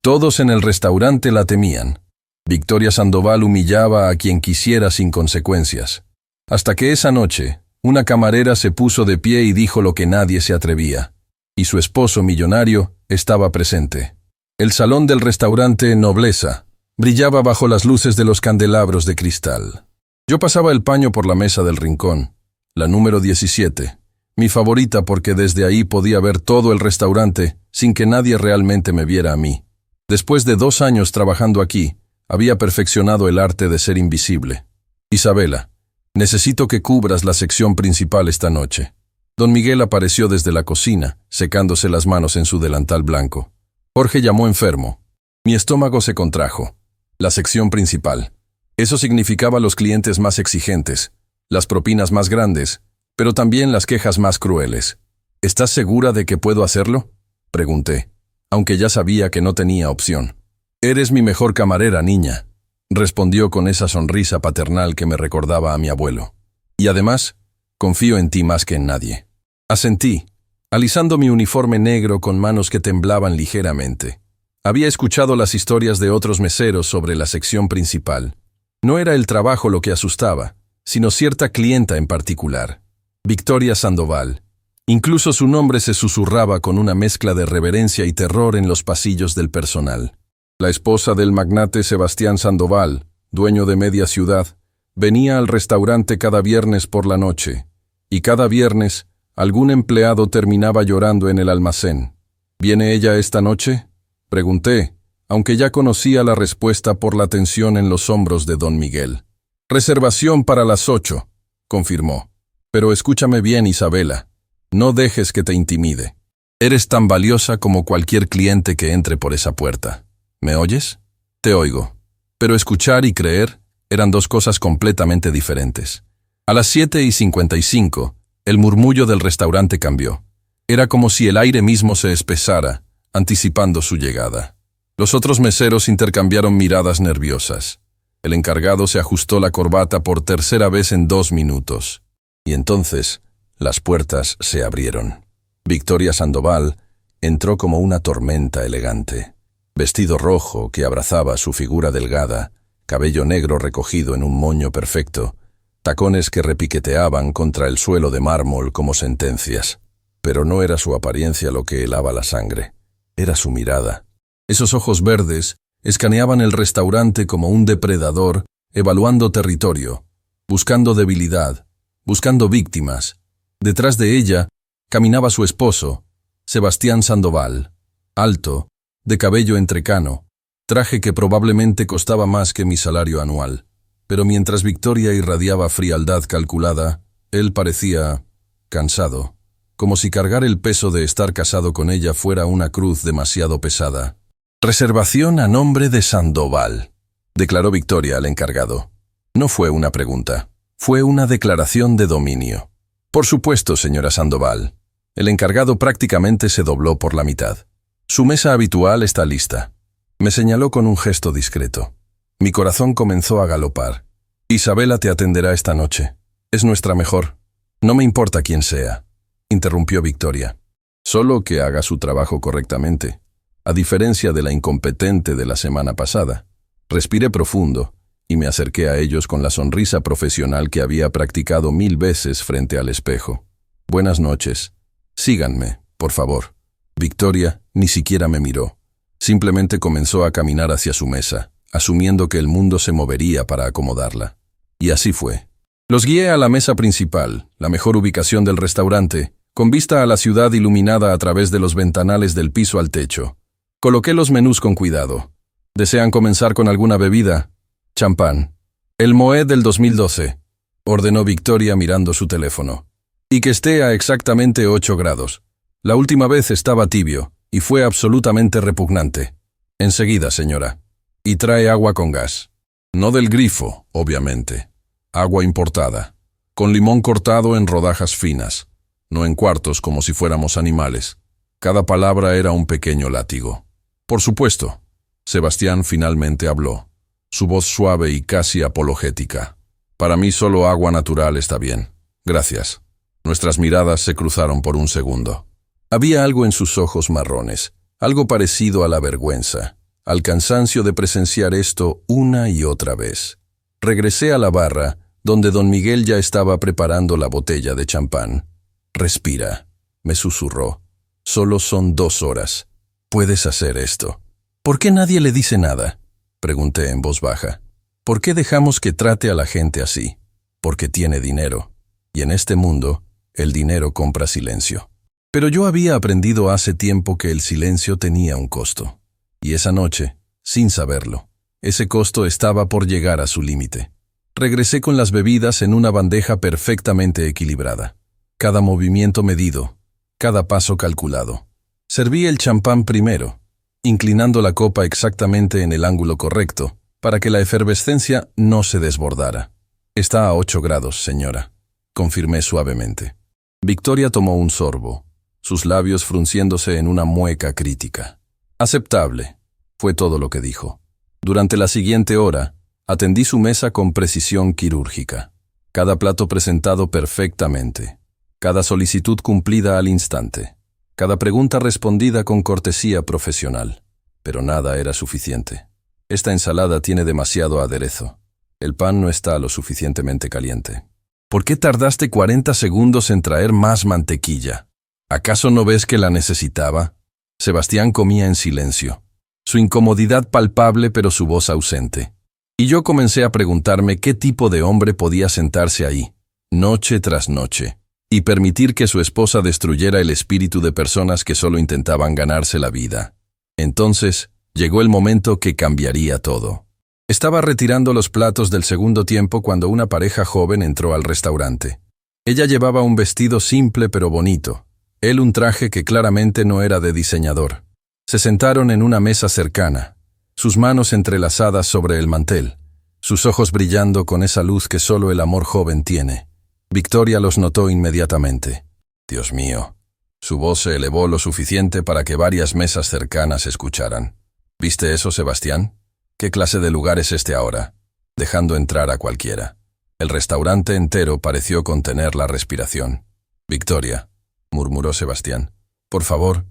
Todos en el restaurante la temían. Victoria Sandoval humillaba a quien quisiera sin consecuencias. Hasta que esa noche, una camarera se puso de pie y dijo lo que nadie se atrevía. Y su esposo millonario estaba presente. El salón del restaurante Nobleza brillaba bajo las luces de los candelabros de cristal. Yo pasaba el paño por la mesa del rincón, la número 17, mi favorita porque desde ahí podía ver todo el restaurante sin que nadie realmente me viera a mí. Después de 2 años trabajando aquí, había perfeccionado el arte de ser invisible. Isabela, necesito que cubras la sección principal esta noche. Don Miguel apareció desde la cocina, secándose las manos en su delantal blanco. Jorge llamó enfermo. Mi estómago se contrajo. La sección principal. Eso significaba los clientes más exigentes, las propinas más grandes, pero también las quejas más crueles. ¿Estás segura de que puedo hacerlo?, pregunté, aunque ya sabía que no tenía opción. Eres mi mejor camarera, niña, respondió con esa sonrisa paternal que me recordaba a mi abuelo. Y además, confío en ti más que en nadie. Asentí, alisando mi uniforme negro con manos que temblaban ligeramente. Había escuchado las historias de otros meseros sobre la sección principal. No era el trabajo lo que asustaba, sino cierta clienta en particular, Victoria Sandoval. Incluso su nombre se susurraba con una mezcla de reverencia y terror en los pasillos del personal. La esposa del magnate Sebastián Sandoval, dueño de media ciudad, venía al restaurante cada viernes por la noche, y cada viernes algún empleado terminaba llorando en el almacén. ¿Viene ella esta noche?, pregunté, aunque ya conocía la respuesta por la tensión en los hombros de don Miguel. Reservación para las 8, confirmó. Pero escúchame bien, Isabela. No dejes que te intimide. Eres tan valiosa como cualquier cliente que entre por esa puerta. ¿Me oyes? Te oigo. Pero escuchar y creer eran 2 cosas completamente diferentes. A las 7:55, el murmullo del restaurante cambió. Era como si el aire mismo se espesara, anticipando su llegada. Los otros meseros intercambiaron miradas nerviosas. El encargado se ajustó la corbata por tercera vez en 2 minutos. Y entonces, las puertas se abrieron. Victoria Sandoval entró como una tormenta elegante. Vestido rojo que abrazaba su figura delgada, cabello negro recogido en un moño perfecto, tacones que repiqueteaban contra el suelo de mármol como sentencias. Pero no era su apariencia lo que helaba la sangre. Era su mirada. Esos ojos verdes escaneaban el restaurante como un depredador, evaluando territorio, buscando debilidad, buscando víctimas. Detrás de ella caminaba su esposo, Sebastián Sandoval, alto, de cabello entrecano, traje que probablemente costaba más que mi salario anual. Pero mientras Victoria irradiaba frialdad calculada, él parecía cansado, como si cargar el peso de estar casado con ella fuera una cruz demasiado pesada. «Reservación a nombre de Sandoval», declaró Victoria al encargado. No fue una pregunta, fue una declaración de dominio. «Por supuesto, señora Sandoval». El encargado prácticamente se dobló por la mitad. «Su mesa habitual está lista». Me señaló con un gesto discreto. Mi corazón comenzó a galopar. «Isabela te atenderá esta noche. Es nuestra mejor. No me importa quién sea», interrumpió Victoria. «Solo que haga su trabajo correctamente. A diferencia de la incompetente de la semana pasada». Respiré profundo y me acerqué a ellos con la sonrisa profesional que había practicado 1000 veces frente al espejo. «Buenas noches. Síganme, por favor». Victoria ni siquiera me miró. Simplemente comenzó a caminar hacia su mesa, asumiendo que el mundo se movería para acomodarla. Y así fue. Los guié a la mesa principal, la mejor ubicación del restaurante, con vista a la ciudad iluminada a través de los ventanales del piso al techo. Coloqué los menús con cuidado. ¿Desean comenzar con alguna bebida? Champán. El Moet del 2012, ordenó Victoria mirando su teléfono. Y que esté a exactamente 8 grados. La última vez estaba tibio, y fue absolutamente repugnante. Enseguida, señora. Y trae agua con gas. No del grifo, obviamente. Agua importada. Con limón cortado en rodajas finas. No en cuartos como si fuéramos animales. Cada palabra era un pequeño látigo. Por supuesto. Sebastián finalmente habló. Su voz suave y casi apologética. Para mí solo agua natural está bien. Gracias. Nuestras miradas se cruzaron por un segundo. Había algo en sus ojos marrones, algo parecido a la vergüenza, al cansancio de presenciar esto una y otra vez. Regresé a la barra, donde don Miguel ya estaba preparando la botella de champán. «Respira», me susurró. «Solo son 2 horas. Puedes hacer esto». «¿Por qué nadie le dice nada?», pregunté en voz baja. «¿Por qué dejamos que trate a la gente así?». «Porque tiene dinero. Y en este mundo, el dinero compra silencio». Pero yo había aprendido hace tiempo que el silencio tenía un costo. Y esa noche, sin saberlo, ese costo estaba por llegar a su límite. Regresé con las bebidas en una bandeja perfectamente equilibrada. Cada movimiento medido, cada paso calculado. Serví el champán primero, inclinando la copa exactamente en el ángulo correcto, para que la efervescencia no se desbordara. «Está a 8 grados, señora», confirmé suavemente. Victoria tomó un sorbo, sus labios frunciéndose en una mueca crítica. «Aceptable», fue todo lo que dijo. Durante la siguiente hora, atendí su mesa con precisión quirúrgica. Cada plato presentado perfectamente. Cada solicitud cumplida al instante. Cada pregunta respondida con cortesía profesional. Pero nada era suficiente. «Esta ensalada tiene demasiado aderezo. El pan no está lo suficientemente caliente». «¿Por qué tardaste 40 segundos en traer más mantequilla? ¿Acaso no ves que la necesitaba?». Sebastián comía en silencio. Su incomodidad palpable pero su voz ausente. Y yo comencé a preguntarme qué tipo de hombre podía sentarse ahí, noche tras noche, y permitir que su esposa destruyera el espíritu de personas que solo intentaban ganarse la vida. Entonces, llegó el momento que cambiaría todo. Estaba retirando los platos del segundo tiempo cuando una pareja joven entró al restaurante. Ella llevaba un vestido simple pero bonito, él un traje que claramente no era de diseñador. Se sentaron en una mesa cercana, sus manos entrelazadas sobre el mantel, sus ojos brillando con esa luz que solo el amor joven tiene. Victoria los notó inmediatamente. «Dios mío». Su voz se elevó lo suficiente para que varias mesas cercanas escucharan. «¿Viste eso, Sebastián? ¿Qué clase de lugar es este ahora?», dejando entrar a cualquiera. El restaurante entero pareció contener la respiración. «Victoria», murmuró Sebastián. «Por favor».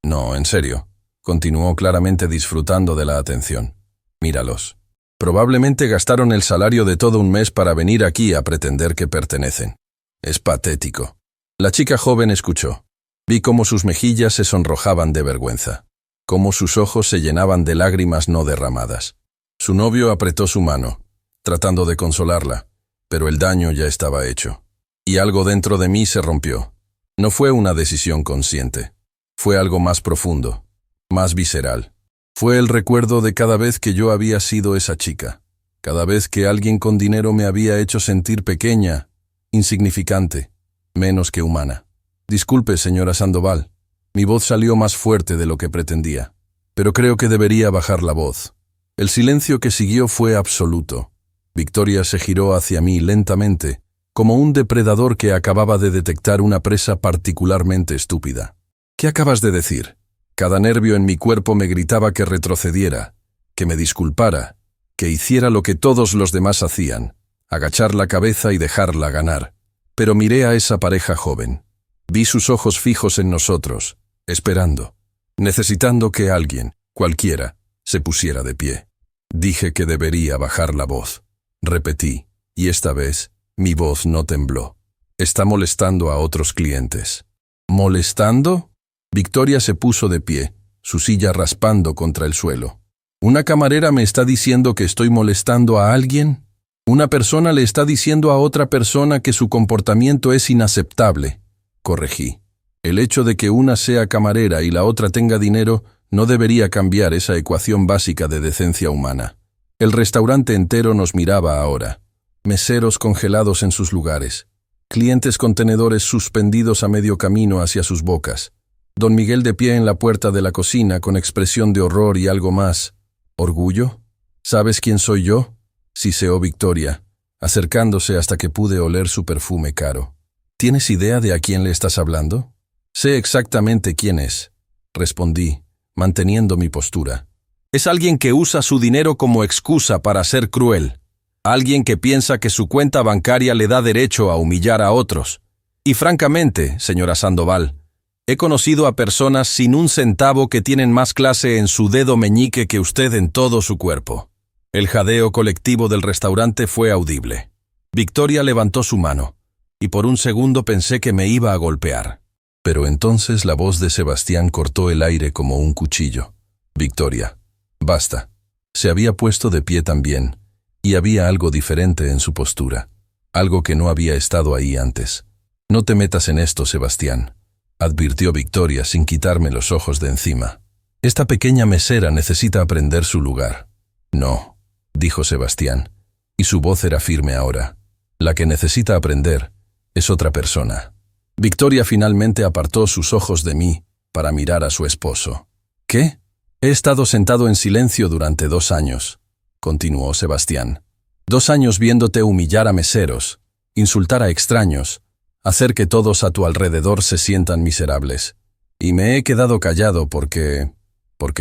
«No, en serio», continuó claramente disfrutando de la atención. «Míralos. Probablemente gastaron el salario de todo un mes para venir aquí a pretender que pertenecen. Es patético». La chica joven escuchó. Vi cómo sus mejillas se sonrojaban de vergüenza, cómo sus ojos se llenaban de lágrimas no derramadas. Su novio apretó su mano, tratando de consolarla, pero el daño ya estaba hecho. Y algo dentro de mí se rompió. No fue una decisión consciente. Fue algo más profundo, más visceral. Fue el recuerdo de cada vez que yo había sido esa chica, cada vez que alguien con dinero me había hecho sentir pequeña, insignificante, menos que humana. «Disculpe, señora Sandoval». Mi voz salió más fuerte de lo que pretendía, pero creo que debería bajar la voz. El silencio que siguió fue absoluto. Victoria se giró hacia mí lentamente, como un depredador que acababa de detectar una presa particularmente estúpida. «¿Qué acabas de decir?». Cada nervio en mi cuerpo me gritaba que retrocediera, que me disculpara, que hiciera lo que todos los demás hacían, agachar la cabeza y dejarla ganar. Pero miré a esa pareja joven. Vi sus ojos fijos en nosotros, esperando, necesitando que alguien, cualquiera, se pusiera de pie. Dije que debería bajar la voz. Repetí, y esta vez, mi voz no tembló. «Está molestando a otros clientes». «¿Molestando?». Victoria se puso de pie, su silla raspando contra el suelo. «¿Una camarera me está diciendo que estoy molestando a alguien? Una persona le está diciendo a otra persona que su comportamiento es inaceptable». Corregí. El hecho de que una sea camarera y la otra tenga dinero no debería cambiar esa ecuación básica de decencia humana. El restaurante entero nos miraba ahora. Meseros congelados en sus lugares. Clientes con tenedores suspendidos a medio camino hacia sus bocas. Don Miguel de pie en la puerta de la cocina con expresión de horror y algo más. ¿Orgullo? ¿Sabes quién soy yo?, siseó Victoria, acercándose hasta que pude oler su perfume caro. ¿Tienes idea de a quién le estás hablando? Sé exactamente quién es, respondí, manteniendo mi postura. Es alguien que usa su dinero como excusa para ser cruel. Alguien que piensa que su cuenta bancaria le da derecho a humillar a otros. Y francamente, señora Sandoval, He conocido a personas sin un centavo que tienen más clase en su dedo meñique que usted en todo su cuerpo. El jadeo colectivo del restaurante fue audible. Victoria levantó su mano, y por un segundo pensé que me iba a golpear. Pero entonces la voz de Sebastián cortó el aire como un cuchillo. Victoria, basta. Se había puesto de pie también, y había algo diferente en su postura, algo que no había estado ahí antes. No te metas en esto, Sebastián, advirtió Victoria sin quitarme los ojos de encima. Esta pequeña mesera necesita aprender su lugar. No, dijo Sebastián, y su voz era firme ahora. La que necesita aprender es otra persona. Victoria finalmente apartó sus ojos de mí para mirar a su esposo. ¿Qué? He estado sentado en silencio durante 2 años, continuó Sebastián. 2 años viéndote humillar a meseros, insultar a extraños, hacer que todos a tu alrededor se sientan miserables. Y me he quedado callado porque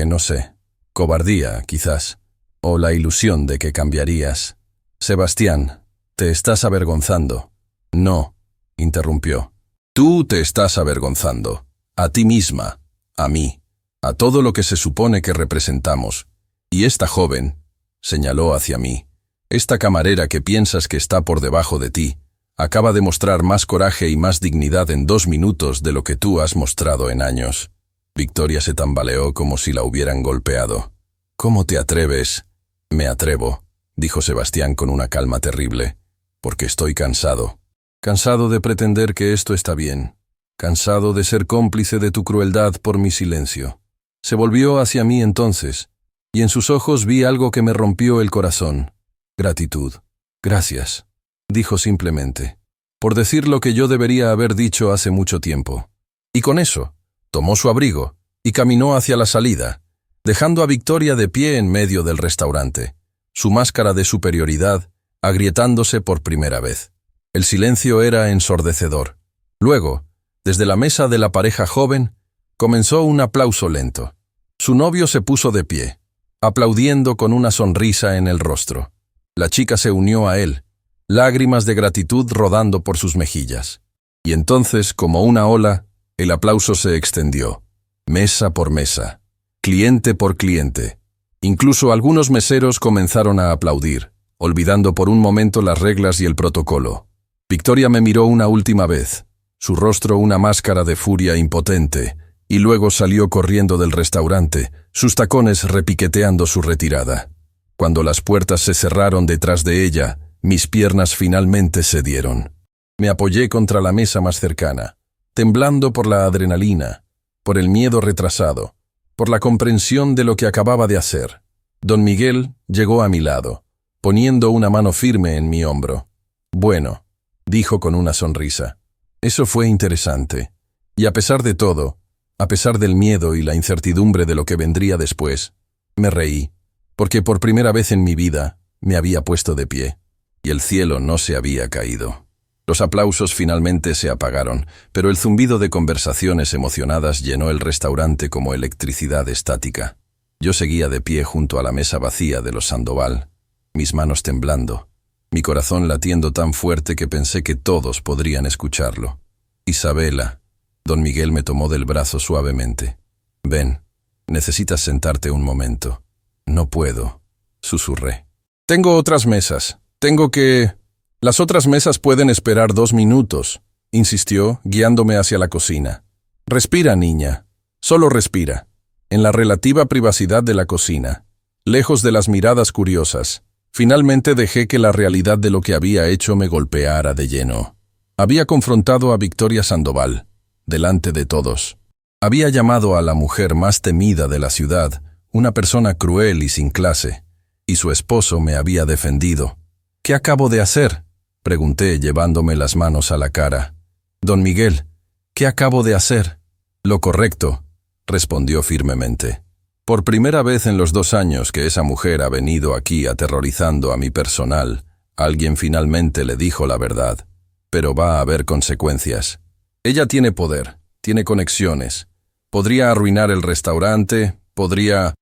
no sé, cobardía, quizás, o la ilusión de que cambiarías. Sebastián, te estás avergonzando. No, interrumpió. Tú te estás avergonzando. A ti misma, a mí, a todo lo que se supone que representamos. Y esta joven, señaló hacia mí, esta camarera que piensas que está por debajo de ti, acaba de mostrar más coraje y más dignidad en 2 minutos de lo que tú has mostrado en años. Victoria se tambaleó como si la hubieran golpeado. ¿Cómo te atreves? Me atrevo, dijo Sebastián con una calma terrible, porque estoy cansado. Cansado de pretender que esto está bien. Cansado de ser cómplice de tu crueldad por mi silencio. Se volvió hacia mí entonces, y en sus ojos vi algo que me rompió el corazón. Gratitud. Gracias, dijo simplemente, por decir lo que yo debería haber dicho hace mucho tiempo. Y con eso, tomó su abrigo y caminó hacia la salida, dejando a Victoria de pie en medio del restaurante, su máscara de superioridad agrietándose por primera vez. El silencio era ensordecedor. Luego, desde la mesa de la pareja joven, comenzó un aplauso lento. Su novio se puso de pie, aplaudiendo con una sonrisa en el rostro. La chica se unió a él, lágrimas de gratitud rodando por sus mejillas. Y entonces, como una ola, el aplauso se extendió, mesa por mesa, cliente por cliente. Incluso algunos meseros comenzaron a aplaudir, olvidando por un momento las reglas y el protocolo. Victoria me miró una última vez, su rostro una máscara de furia impotente, y luego salió corriendo del restaurante, sus tacones repiqueteando su retirada. Cuando las puertas se cerraron detrás de ella, mis piernas finalmente cedieron. Me apoyé contra la mesa más cercana, temblando por la adrenalina, por el miedo retrasado, por la comprensión de lo que acababa de hacer. Don Miguel llegó a mi lado, poniendo una mano firme en mi hombro. Bueno, dijo con una sonrisa. Eso fue interesante. Y a pesar de todo, a pesar del miedo y la incertidumbre de lo que vendría después, me reí, porque por primera vez en mi vida me había puesto de pie, y el cielo no se había caído. Los aplausos finalmente se apagaron, pero el zumbido de conversaciones emocionadas llenó el restaurante como electricidad estática. Yo seguía de pie junto a la mesa vacía de los Sandoval, mis manos temblando, mi corazón latiendo tan fuerte que pensé que todos podrían escucharlo. Isabela, don Miguel me tomó del brazo suavemente. Ven, necesitas sentarte un momento. No puedo, susurré. Tengo otras mesas. Las otras mesas pueden esperar 2 minutos, insistió, guiándome hacia la cocina. Respira, niña. Solo respira. En la relativa privacidad de la cocina, lejos de las miradas curiosas, finalmente dejé que la realidad de lo que había hecho me golpeara de lleno. Había confrontado a Victoria Sandoval, delante de todos. Había llamado a la mujer más temida de la ciudad, una persona cruel y sin clase, y su esposo me había defendido. ¿Qué acabo de hacer?, pregunté llevándome las manos a la cara. Don Miguel, ¿qué acabo de hacer? Lo correcto, respondió firmemente. Por primera vez en los 2 años que esa mujer ha venido aquí aterrorizando a mi personal, alguien finalmente le dijo la verdad. Pero va a haber consecuencias. Ella tiene poder, tiene conexiones. Podría arruinar el restaurante, podría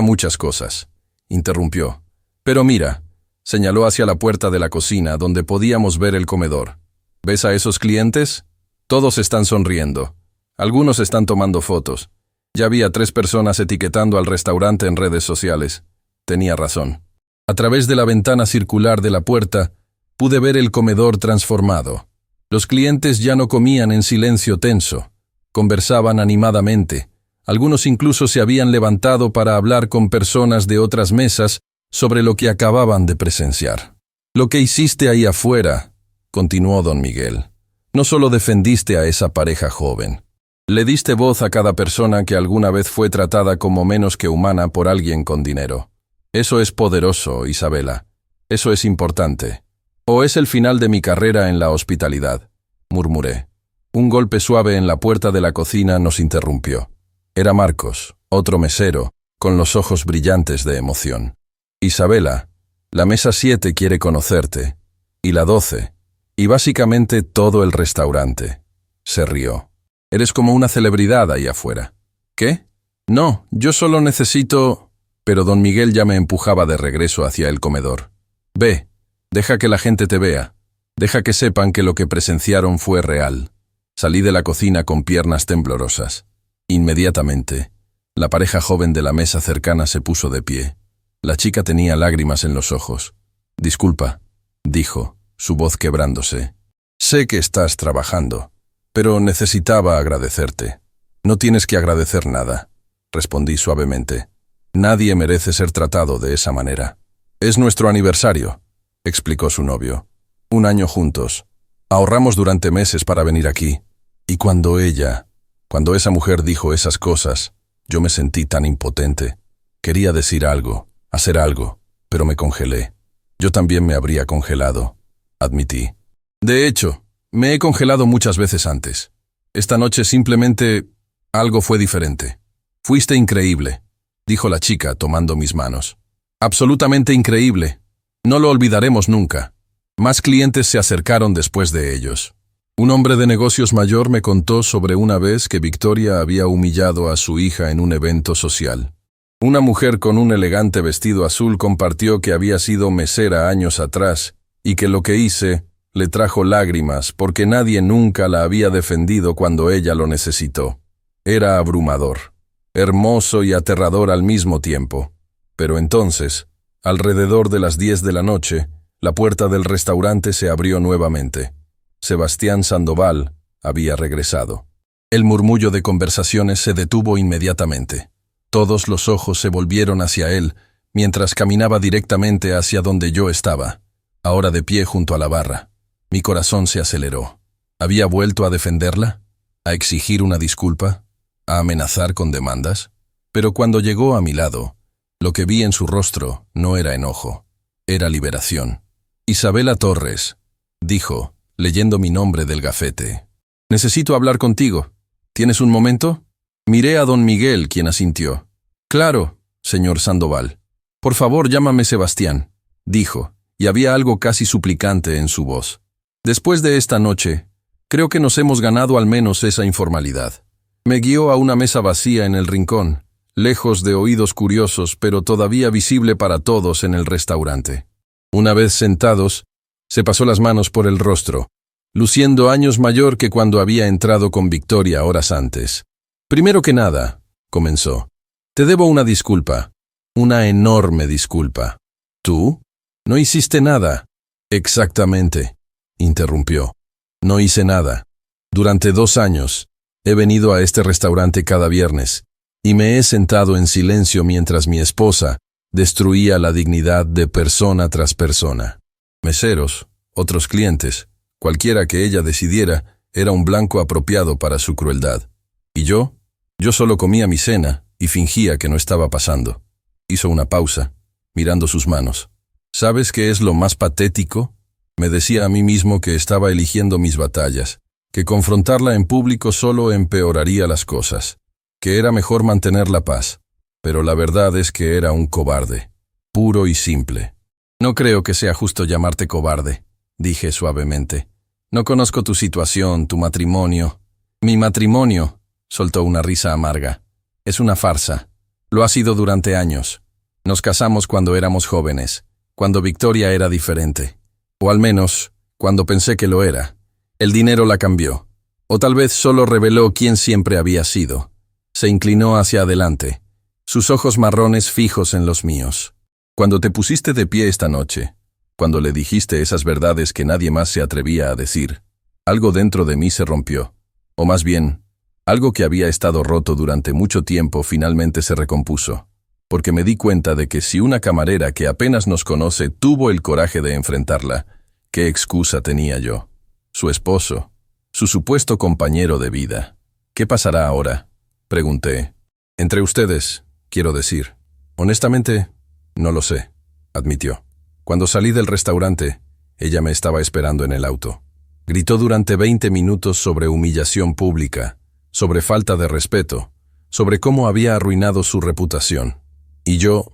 muchas cosas. Interrumpió. Pero mira, señaló hacia la puerta de la cocina donde podíamos ver el comedor. ¿Ves a esos clientes? Todos están sonriendo. Algunos están tomando fotos. Ya había 3 personas etiquetando al restaurante en redes sociales. Tenía razón. A través de la ventana circular de la puerta, pude ver el comedor transformado. Los clientes ya no comían en silencio tenso. Conversaban animadamente. Algunos incluso se habían levantado para hablar con personas de otras mesas sobre lo que acababan de presenciar. Lo que hiciste ahí afuera, continuó don Miguel, no solo defendiste a esa pareja joven. Le diste voz a cada persona que alguna vez fue tratada como menos que humana por alguien con dinero. Eso es poderoso, Isabela. Eso es importante. ¿O es el final de mi carrera en la hospitalidad?, murmuré. Un golpe suave en la puerta de la cocina nos interrumpió. Era Marcos, otro mesero, con los ojos brillantes de emoción. Isabela, la mesa 7 quiere conocerte, y la 12, y básicamente todo el restaurante. Se rió. Eres como una celebridad ahí afuera. ¿Qué? No, yo solo necesito... Pero don Miguel ya me empujaba de regreso hacia el comedor. Ve, deja que la gente te vea. Deja que sepan que lo que presenciaron fue real. Salí de la cocina con piernas temblorosas. Inmediatamente, la pareja joven de la mesa cercana se puso de pie. La chica tenía lágrimas en los ojos. Disculpa, dijo, su voz quebrándose. Sé que estás trabajando, pero necesitaba agradecerte. No tienes que agradecer nada, respondí suavemente. Nadie merece ser tratado de esa manera. Es nuestro aniversario, explicó su novio. 1 año juntos. Ahorramos durante meses para venir aquí. Y cuando esa mujer dijo esas cosas, yo me sentí tan impotente. Quería decir algo, hacer algo, pero me congelé. Yo también me habría congelado, admití. De hecho, me he congelado muchas veces antes. Esta noche simplemente algo fue diferente. Fuiste increíble, dijo la chica tomando mis manos. Absolutamente increíble. No lo olvidaremos nunca. Más clientes se acercaron después de ellos. Un hombre de negocios mayor me contó sobre una vez que Victoria había humillado a su hija en un evento social. Una mujer con un elegante vestido azul compartió que había sido mesera años atrás y que lo que hice le trajo lágrimas porque nadie nunca la había defendido cuando ella lo necesitó. Era abrumador, hermoso y aterrador al mismo tiempo. Pero entonces, alrededor de las 10 de la noche, la puerta del restaurante se abrió nuevamente. Sebastián Sandoval había regresado. El murmullo de conversaciones se detuvo inmediatamente. Todos los ojos se volvieron hacia él, mientras caminaba directamente hacia donde yo estaba, ahora de pie junto a la barra. Mi corazón se aceleró. ¿Había vuelto a defenderla? ¿A exigir una disculpa? ¿A amenazar con demandas? Pero cuando llegó a mi lado, lo que vi en su rostro no era enojo, era liberación. Isabela Torres, dijo, leyendo mi nombre del gafete. Necesito hablar contigo. ¿Tienes un momento? Miré a don Miguel, quien asintió. Claro, señor Sandoval. Por favor, llámame Sebastián, dijo, y había algo casi suplicante en su voz. Después de esta noche, creo que nos hemos ganado al menos esa informalidad. Me guió a una mesa vacía en el rincón, lejos de oídos curiosos, pero todavía visible para todos en el restaurante. Una vez sentados, se pasó las manos por el rostro, luciendo años mayor que cuando había entrado con Victoria horas antes. Primero que nada, comenzó, te debo una disculpa, una enorme disculpa. ¿Tú? No hiciste nada. Exactamente, interrumpió. No hice nada. Durante 2 años, he venido a este restaurante cada viernes, y me he sentado en silencio mientras mi esposa destruía la dignidad de persona tras persona. Meseros, otros clientes, cualquiera que ella decidiera, era un blanco apropiado para su crueldad. ¿Y yo? Yo solo comía mi cena y fingía que no estaba pasando. Hizo una pausa, mirando sus manos. ¿Sabes qué es lo más patético? Me decía a mí mismo que estaba eligiendo mis batallas, que confrontarla en público solo empeoraría las cosas, que era mejor mantener la paz. Pero la verdad es que era un cobarde, puro y simple. No creo que sea justo llamarte cobarde, dije suavemente. No conozco tu situación, tu matrimonio. Mi matrimonio, soltó una risa amarga. Es una farsa. Lo ha sido durante años. Nos casamos cuando éramos jóvenes, cuando Victoria era diferente. O al menos, cuando pensé que lo era. El dinero la cambió. O tal vez solo reveló quién siempre había sido. Se inclinó hacia adelante, sus ojos marrones fijos en los míos. Cuando te pusiste de pie esta noche, cuando le dijiste esas verdades que nadie más se atrevía a decir, algo dentro de mí se rompió. O más bien, algo que había estado roto durante mucho tiempo finalmente se recompuso. Porque me di cuenta de que si una camarera que apenas nos conoce tuvo el coraje de enfrentarla, ¿qué excusa tenía yo? Su esposo, su supuesto compañero de vida. ¿Qué pasará ahora?, pregunté. Entre ustedes, quiero decir. Honestamente, no lo sé, admitió. Cuando salí del restaurante, ella me estaba esperando en el auto. Gritó durante 20 minutos sobre humillación pública, sobre falta de respeto, sobre cómo había arruinado su reputación. Y yo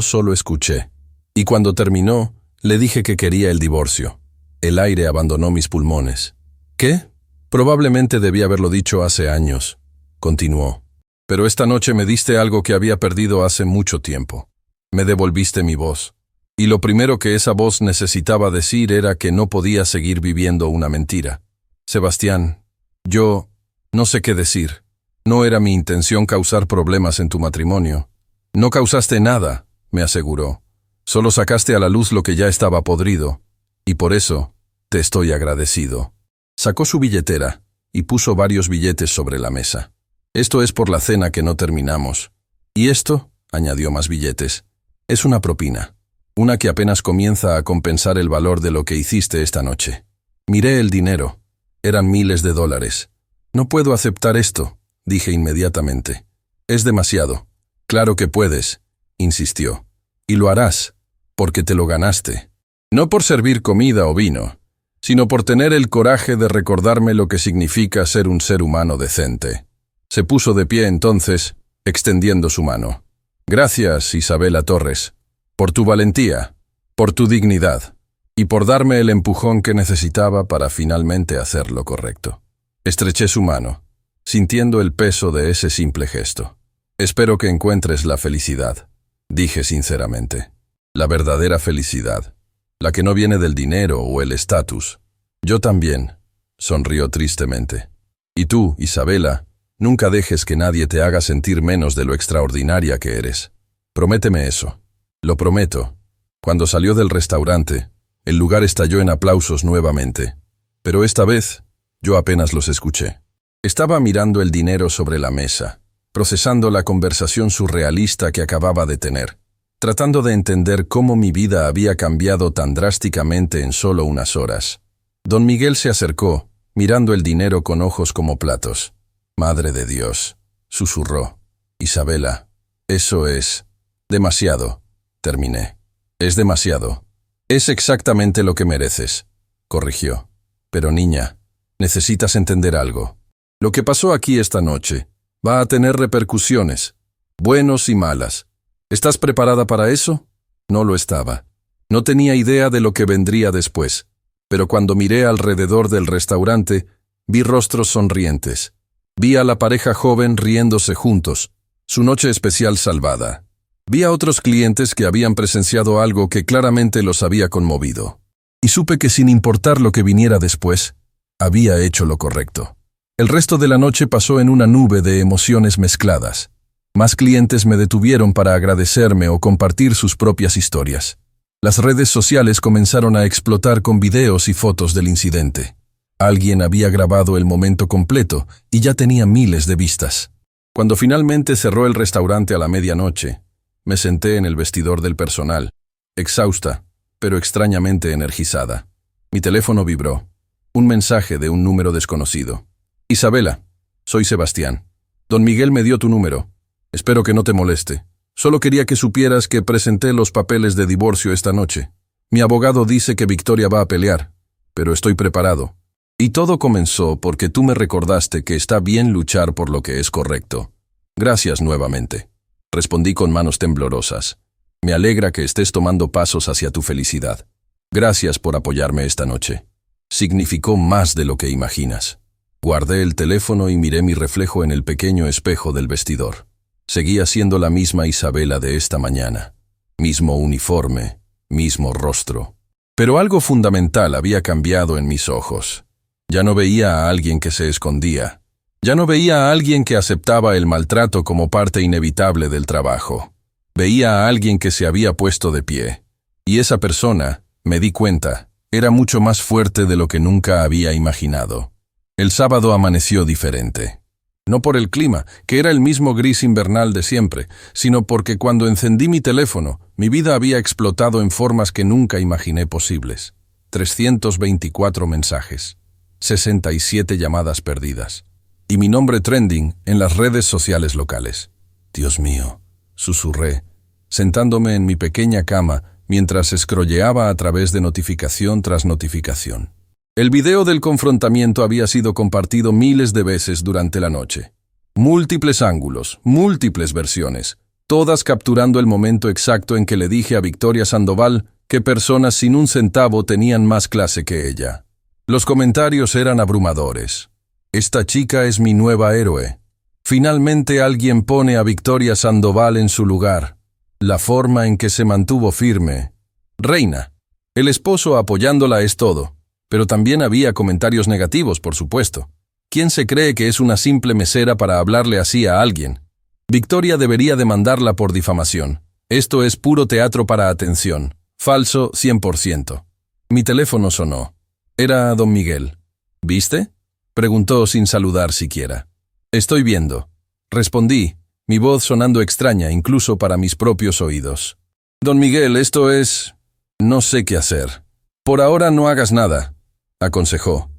solo escuché. Y cuando terminó, le dije que quería el divorcio. El aire abandonó mis pulmones. ¿Qué? Probablemente debí haberlo dicho hace años, continuó. Pero esta noche me diste algo que había perdido hace mucho tiempo. Me devolviste mi voz. Y lo primero que esa voz necesitaba decir era que no podía seguir viviendo una mentira. Sebastián, yo no sé qué decir. No era mi intención causar problemas en tu matrimonio. No causaste nada, me aseguró. Solo sacaste a la luz lo que ya estaba podrido. Y por eso, te estoy agradecido. Sacó su billetera y puso varios billetes sobre la mesa. Esto es por la cena que no terminamos. Y esto, añadió más billetes, es una propina. Una que apenas comienza a compensar el valor de lo que hiciste esta noche. Miré el dinero. Eran miles de dólares. No puedo aceptar esto, dije inmediatamente. Es demasiado. Claro que puedes, insistió. Y lo harás, porque te lo ganaste. No por servir comida o vino, sino por tener el coraje de recordarme lo que significa ser un ser humano decente. Se puso de pie entonces, extendiendo su mano. Gracias, Isabela Torres, por tu valentía, por tu dignidad, y por darme el empujón que necesitaba para finalmente hacer lo correcto. Estreché su mano, sintiendo el peso de ese simple gesto. Espero que encuentres la felicidad, dije sinceramente. La verdadera felicidad, la que no viene del dinero o el estatus. Yo también, sonrió tristemente. Y tú, Isabela, nunca dejes que nadie te haga sentir menos de lo extraordinaria que eres. Prométeme eso. Lo prometo. Cuando salió del restaurante, el lugar estalló en aplausos nuevamente. Pero esta vez, yo apenas los escuché. Estaba mirando el dinero sobre la mesa, procesando la conversación surrealista que acababa de tener, tratando de entender cómo mi vida había cambiado tan drásticamente en solo unas horas. Don Miguel se acercó, mirando el dinero con ojos como platos. Madre de Dios, susurró. Isabela, eso es demasiado. Terminé. Es demasiado. Es exactamente lo que mereces, corrigió. Pero niña, necesitas entender algo. Lo que pasó aquí esta noche va a tener repercusiones, buenos y malas. ¿Estás preparada para eso? No lo estaba. No tenía idea de lo que vendría después, pero cuando miré alrededor del restaurante, vi rostros sonrientes. Vi a la pareja joven riéndose juntos, su noche especial salvada. Vi a otros clientes que habían presenciado algo que claramente los había conmovido. Y supe que sin importar lo que viniera después, había hecho lo correcto. El resto de la noche pasó en una nube de emociones mezcladas. Más clientes me detuvieron para agradecerme o compartir sus propias historias. Las redes sociales comenzaron a explotar con videos y fotos del incidente. Alguien había grabado el momento completo y ya tenía miles de vistas. Cuando finalmente cerró el restaurante a la medianoche, me senté en el vestidor del personal, exhausta, pero extrañamente energizada. Mi teléfono vibró. Un mensaje de un número desconocido. Isabela, soy Sebastián. Don Miguel me dio tu número. Espero que no te moleste. Solo quería que supieras que presenté los papeles de divorcio esta noche. Mi abogado dice que Victoria va a pelear, pero estoy preparado. Y todo comenzó porque tú me recordaste que está bien luchar por lo que es correcto. Gracias nuevamente. Respondí con manos temblorosas. Me alegra que estés tomando pasos hacia tu felicidad. Gracias por apoyarme esta noche. Significó más de lo que imaginas. Guardé el teléfono y miré mi reflejo en el pequeño espejo del vestidor. Seguía siendo la misma Isabela de esta mañana. Mismo uniforme, mismo rostro. Pero algo fundamental había cambiado en mis ojos. Ya no veía a alguien que se escondía. Ya no veía a alguien que aceptaba el maltrato como parte inevitable del trabajo. Veía a alguien que se había puesto de pie. Y esa persona, me di cuenta, era mucho más fuerte de lo que nunca había imaginado. El sábado amaneció diferente. No por el clima, que era el mismo gris invernal de siempre, sino porque cuando encendí mi teléfono, mi vida había explotado en formas que nunca imaginé posibles. 324 mensajes, 67 llamadas perdidas, y mi nombre trending en las redes sociales locales. Dios mío, susurré, sentándome en mi pequeña cama mientras scrolleaba a través de notificación tras notificación. El video del confrontamiento había sido compartido miles de veces durante la noche. Múltiples ángulos, múltiples versiones, todas capturando el momento exacto en que le dije a Victoria Sandoval que personas sin un centavo tenían más clase que ella. Los comentarios eran abrumadores. Esta chica es mi nueva héroe. Finalmente alguien pone a Victoria Sandoval en su lugar. La forma en que se mantuvo firme. Reina. El esposo apoyándola es todo. Pero también había comentarios negativos, por supuesto. ¿Quién se cree que es una simple mesera para hablarle así a alguien? Victoria debería demandarla por difamación. Esto es puro teatro para atención. Falso 100%. Mi teléfono sonó. Era don Miguel. ¿Viste? Preguntó sin saludar siquiera. Estoy viendo. Respondí, mi voz sonando extraña incluso para mis propios oídos. Don Miguel, esto es... No sé qué hacer. Por ahora no hagas nada, aconsejó.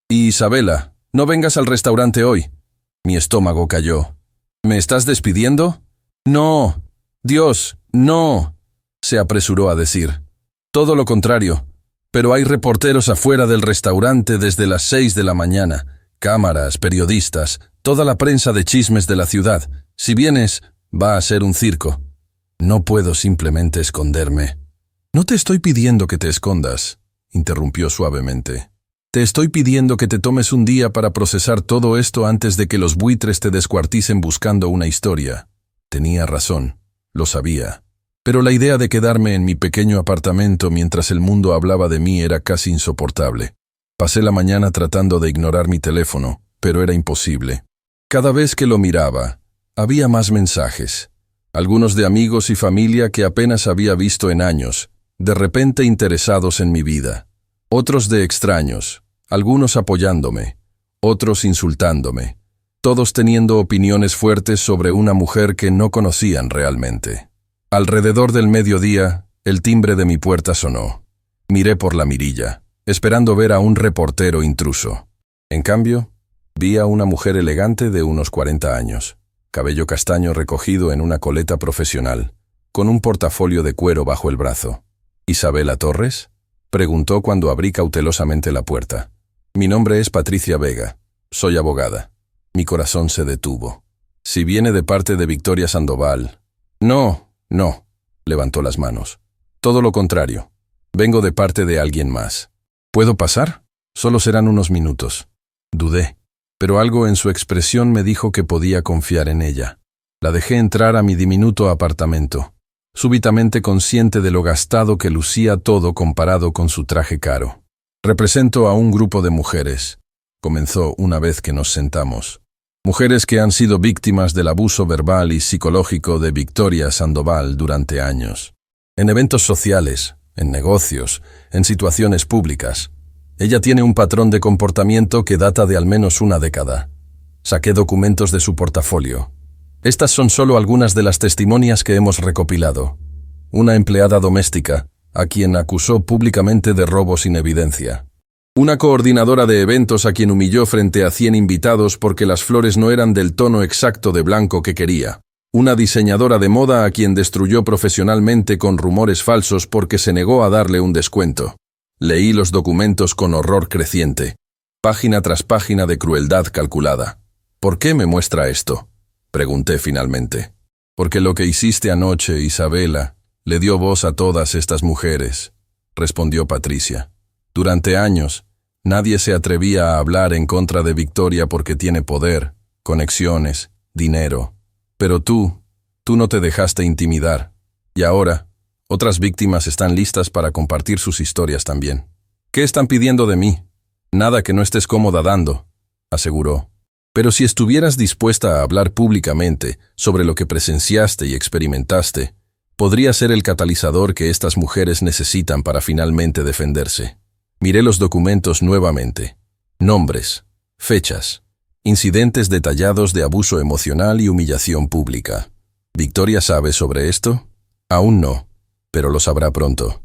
Y Isabela, no vengas al restaurante hoy. Mi estómago cayó. ¿Me estás despidiendo? No. Dios, no. Se apresuró a decir. Todo lo contrario. Pero hay reporteros afuera del restaurante desde las 6 de la mañana. Cámaras, periodistas, toda la prensa de chismes de la ciudad. Si vienes, va a ser un circo. No puedo simplemente esconderme. No te estoy pidiendo que te escondas, interrumpió suavemente. Te estoy pidiendo que te tomes un día para procesar todo esto antes de que los buitres te descuarticen buscando una historia. Tenía razón, lo sabía. Pero la idea de quedarme en mi pequeño apartamento mientras el mundo hablaba de mí era casi insoportable. Pasé la mañana tratando de ignorar mi teléfono, pero era imposible. Cada vez que lo miraba, había más mensajes. Algunos de amigos y familia que apenas había visto en años, de repente interesados en mi vida. Otros de extraños, algunos apoyándome, otros insultándome, todos teniendo opiniones fuertes sobre una mujer que no conocían realmente. Alrededor del mediodía, el timbre de mi puerta sonó. Miré por la mirilla, esperando ver a un reportero intruso. En cambio, vi a una mujer elegante de unos 40 años, cabello castaño recogido en una coleta profesional, con un portafolio de cuero bajo el brazo. ¿Isabela Torres? Preguntó cuando abrí cautelosamente la puerta. Mi nombre es Patricia Vega. Soy abogada. Mi corazón se detuvo. Si viene de parte de Victoria Sandoval... No, levantó las manos. Todo lo contrario. Vengo de parte de alguien más. ¿Puedo pasar? Solo serán unos minutos. Dudé, pero algo en su expresión me dijo que podía confiar en ella. La dejé entrar a mi diminuto apartamento, súbitamente consciente de lo gastado que lucía todo comparado con su traje caro. Represento a un grupo de mujeres, comenzó una vez que nos sentamos. Mujeres que han sido víctimas del abuso verbal y psicológico de Victoria Sandoval durante años. En eventos sociales, en negocios, en situaciones públicas. Ella tiene un patrón de comportamiento que data de al menos una década. Saqué documentos de su portafolio. Estas son solo algunas de las testimonias que hemos recopilado. Una empleada doméstica, a quien acusó públicamente de robo sin evidencia. Una coordinadora de eventos a quien humilló frente a 100 invitados porque las flores no eran del tono exacto de blanco que quería. Una diseñadora de moda a quien destruyó profesionalmente con rumores falsos porque se negó a darle un descuento. Leí los documentos con horror creciente, página tras página de crueldad calculada. ¿Por qué me muestra esto?, pregunté finalmente. Porque lo que hiciste anoche, Isabela, le dio voz a todas estas mujeres, respondió Patricia. Durante años, nadie se atrevía a hablar en contra de Victoria porque tiene poder, conexiones, dinero. Pero tú no te dejaste intimidar. Y ahora, otras víctimas están listas para compartir sus historias también. ¿Qué están pidiendo de mí? Nada que no estés cómoda dando, aseguró. Pero si estuvieras dispuesta a hablar públicamente sobre lo que presenciaste y experimentaste, podría ser el catalizador que estas mujeres necesitan para finalmente defenderse. Miré los documentos nuevamente. Nombres, fechas, incidentes detallados de abuso emocional y humillación pública. ¿Victoria sabe sobre esto? Aún no, pero lo sabrá pronto.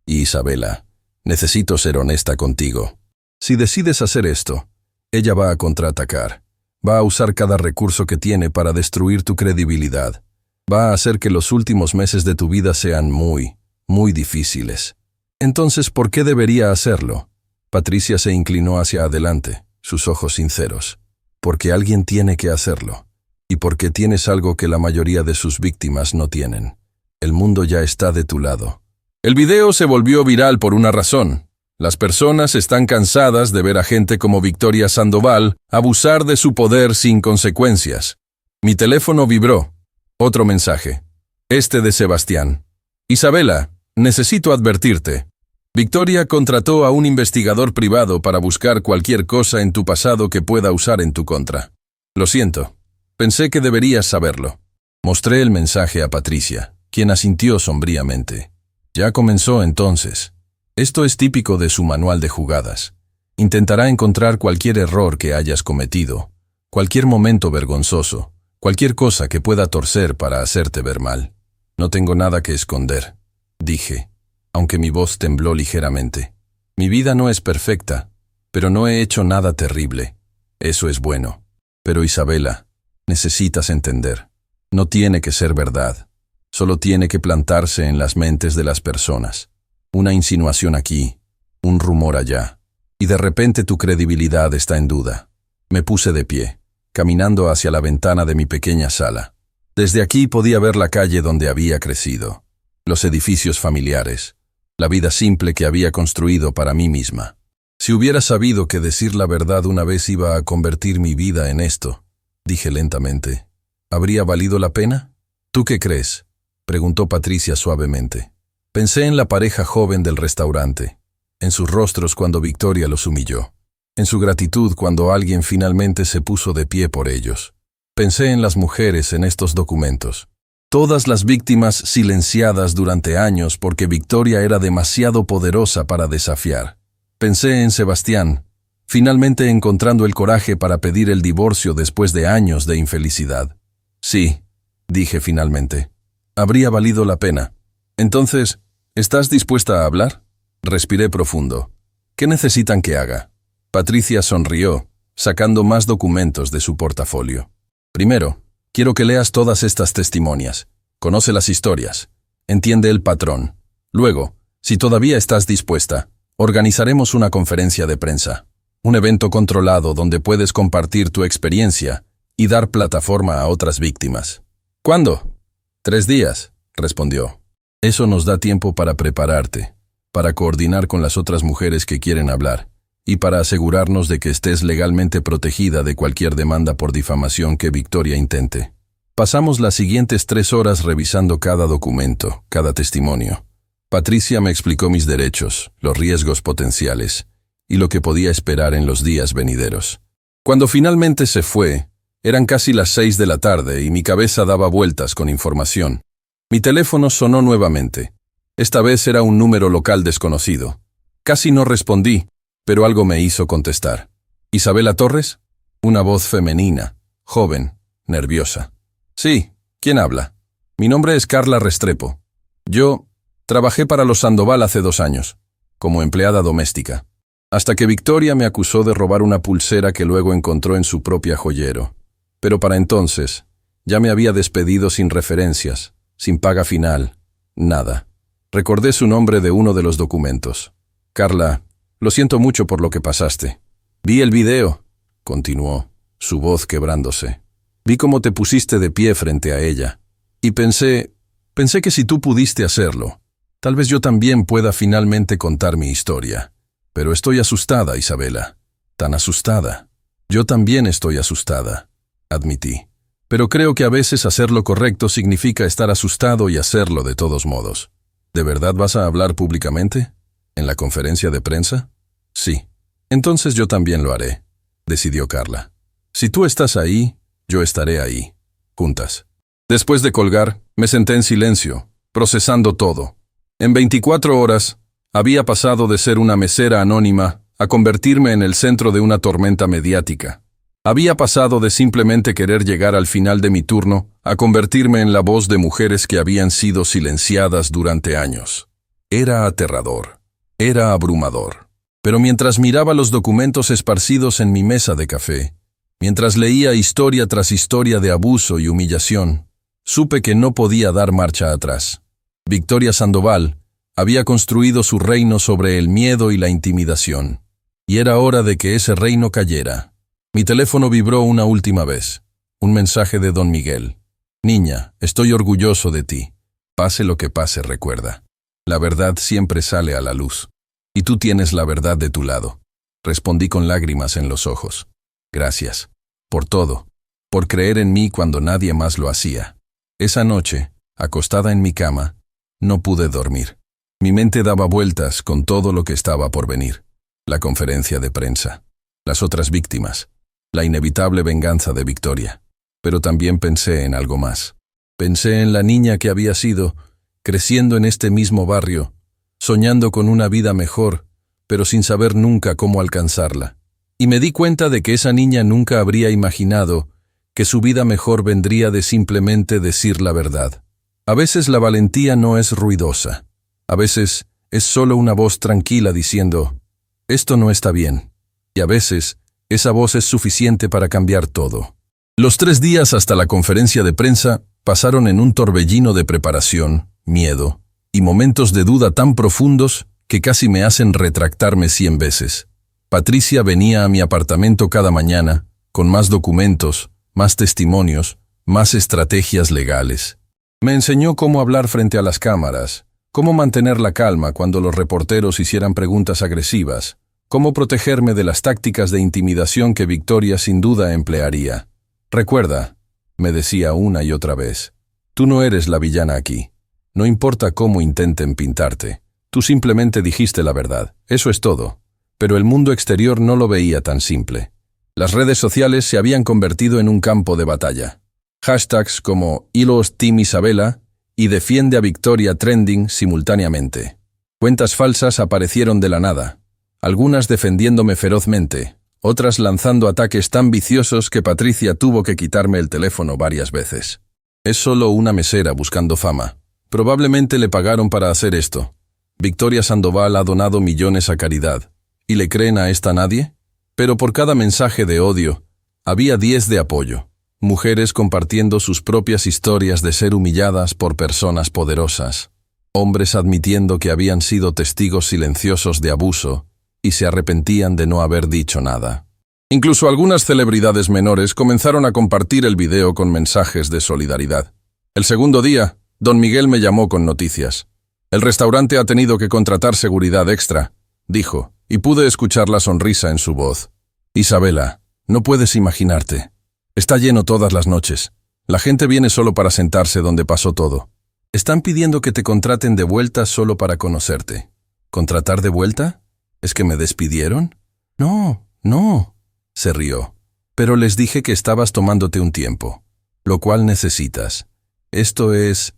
Y Isabela, necesito ser honesta contigo. Si decides hacer esto, ella va a contraatacar. Va a usar cada recurso que tiene para destruir tu credibilidad. Va a hacer que los últimos meses de tu vida sean muy, muy difíciles. Entonces, ¿por qué debería hacerlo? Patricia se inclinó hacia adelante, sus ojos sinceros. Porque alguien tiene que hacerlo. Y porque tienes algo que la mayoría de sus víctimas no tienen. El mundo ya está de tu lado. El video se volvió viral por una razón. Las personas están cansadas de ver a gente como Victoria Sandoval abusar de su poder sin consecuencias. Mi teléfono vibró. Otro mensaje. Este de Sebastián. Isabela, necesito advertirte. Victoria contrató a un investigador privado para buscar cualquier cosa en tu pasado que pueda usar en tu contra. Lo siento. Pensé que deberías saberlo. Mostré el mensaje a Patricia, quien asintió sombríamente. Ya comenzó entonces. Esto es típico de su manual de jugadas. Intentará encontrar cualquier error que hayas cometido, cualquier momento vergonzoso, cualquier cosa que pueda torcer para hacerte ver mal. No tengo nada que esconder, dije, aunque mi voz tembló ligeramente. Mi vida no es perfecta, pero no he hecho nada terrible. Eso es bueno. Pero Isabela, necesitas entender. No tiene que ser verdad. Solo tiene que plantarse en las mentes de las personas. Una insinuación aquí, un rumor allá, y de repente tu credibilidad está en duda. Me puse de pie, caminando hacia la ventana de mi pequeña sala. Desde aquí podía ver la calle donde había crecido, los edificios familiares, la vida simple que había construido para mí misma. Si hubiera sabido que decir la verdad una vez iba a convertir mi vida en esto, dije lentamente, ¿habría valido la pena? ¿Tú qué crees?, preguntó Patricia suavemente. Pensé en la pareja joven del restaurante, en sus rostros cuando Victoria los humilló, en su gratitud cuando alguien finalmente se puso de pie por ellos. Pensé en las mujeres en estos documentos, todas las víctimas silenciadas durante años porque Victoria era demasiado poderosa para desafiar. Pensé en Sebastián, finalmente encontrando el coraje para pedir el divorcio después de años de infelicidad. Sí, dije finalmente, habría valido la pena. Entonces, ¿estás dispuesta a hablar? Respiré profundo. ¿Qué necesitan que haga? Patricia sonrió, sacando más documentos de su portafolio. Primero, quiero que leas todas estas testimonias. Conoce las historias. Entiende el patrón. Luego, si todavía estás dispuesta, organizaremos una conferencia de prensa. Un evento controlado donde puedes compartir tu experiencia y dar plataforma a otras víctimas. ¿Cuándo? 3 días, respondió. Eso nos da tiempo para prepararte, para coordinar con las otras mujeres que quieren hablar, y para asegurarnos de que estés legalmente protegida de cualquier demanda por difamación que Victoria intente. Pasamos las siguientes 3 horas revisando cada documento, cada testimonio. Patricia me explicó mis derechos, los riesgos potenciales, y lo que podía esperar en los días venideros. Cuando finalmente se fue, eran casi las 6 de la tarde y mi cabeza daba vueltas con información. Mi teléfono sonó nuevamente. Esta vez era un número local desconocido. Casi no respondí, pero algo me hizo contestar. ¿Isabela Torres? Una voz femenina, joven, nerviosa. Sí, ¿quién habla? Mi nombre es Carla Restrepo. Yo trabajé para los Sandoval hace 2 años, como empleada doméstica, hasta que Victoria me acusó de robar una pulsera que luego encontró en su propia joyero. Pero para entonces, ya me había despedido sin referencias, sin paga final, nada. Recordé su nombre de uno de los documentos. Carla, lo siento mucho por lo que pasaste. Vi el video, continuó, su voz quebrándose. Vi cómo te pusiste de pie frente a ella. Y pensé que si tú pudiste hacerlo, tal vez yo también pueda finalmente contar mi historia. Pero estoy asustada, Isabela. Tan asustada. Yo también estoy asustada, admití. Pero creo que a veces hacer lo correcto significa estar asustado y hacerlo de todos modos. ¿De verdad vas a hablar públicamente? ¿En la conferencia de prensa? Sí. Entonces yo también lo haré, decidió Carla. Si tú estás ahí, yo estaré ahí. Juntas. Después de colgar, me senté en silencio, procesando todo. En 24 horas, había pasado de ser una mesera anónima a convertirme en el centro de una tormenta mediática. Había pasado de simplemente querer llegar al final de mi turno a convertirme en la voz de mujeres que habían sido silenciadas durante años. Era aterrador. Era abrumador. Pero mientras miraba los documentos esparcidos en mi mesa de café, mientras leía historia tras historia de abuso y humillación, supe que no podía dar marcha atrás. Victoria Sandoval había construido su reino sobre el miedo y la intimidación, y era hora de que ese reino cayera. Mi teléfono vibró una última vez. Un mensaje de don Miguel. Niña, estoy orgulloso de ti. Pase lo que pase, recuerda. La verdad siempre sale a la luz. Y tú tienes la verdad de tu lado. Respondí con lágrimas en los ojos. Gracias. Por todo. Por creer en mí cuando nadie más lo hacía. Esa noche, acostada en mi cama, no pude dormir. Mi mente daba vueltas con todo lo que estaba por venir. La conferencia de prensa. Las otras víctimas. La inevitable venganza de Victoria. Pero también pensé en algo más. Pensé en la niña que había sido, creciendo en este mismo barrio, soñando con una vida mejor, pero sin saber nunca cómo alcanzarla. Y me di cuenta de que esa niña nunca habría imaginado que su vida mejor vendría de simplemente decir la verdad. A veces la valentía no es ruidosa. A veces es solo una voz tranquila diciendo, esto no está bien. Y a veces esa voz es suficiente para cambiar todo. Los 3 días hasta la conferencia de prensa pasaron en un torbellino de preparación, miedo y momentos de duda tan profundos que casi me hacen retractarme 100 veces. Patricia venía a mi apartamento cada mañana, con más documentos, más testimonios, más estrategias legales. Me enseñó cómo hablar frente a las cámaras, cómo mantener la calma cuando los reporteros hicieran preguntas agresivas, cómo protegerme de las tácticas de intimidación que Victoria sin duda emplearía. Recuerda, me decía una y otra vez, tú no eres la villana aquí. No importa cómo intenten pintarte, tú simplemente dijiste la verdad, eso es todo. Pero el mundo exterior no lo veía tan simple. Las redes sociales se habían convertido en un campo de batalla. Hashtags como Hilos Team Isabela y Defiende a Victoria trending simultáneamente. Cuentas falsas aparecieron de la nada, algunas defendiéndome ferozmente, otras lanzando ataques tan viciosos que Patricia tuvo que quitarme el teléfono varias veces. Es solo una mesera buscando fama. Probablemente le pagaron para hacer esto. Victoria Sandoval ha donado millones a caridad. ¿Y le creen a esta nadie? Pero por cada mensaje de odio, había 10 de apoyo. Mujeres compartiendo sus propias historias de ser humilladas por personas poderosas. Hombres admitiendo que habían sido testigos silenciosos de abuso y se arrepentían de no haber dicho nada. Incluso algunas celebridades menores comenzaron a compartir el video con mensajes de solidaridad. El segundo día, don Miguel me llamó con noticias. El restaurante ha tenido que contratar seguridad extra, dijo, y pude escuchar la sonrisa en su voz. Isabela, no puedes imaginarte. Está lleno todas las noches. La gente viene solo para sentarse donde pasó todo. Están pidiendo que te contraten de vuelta solo para conocerte. ¿Contratar de vuelta? ¿Es que me despidieron? No, no, se rió. Pero les dije que estabas tomándote un tiempo, lo cual necesitas. Esto es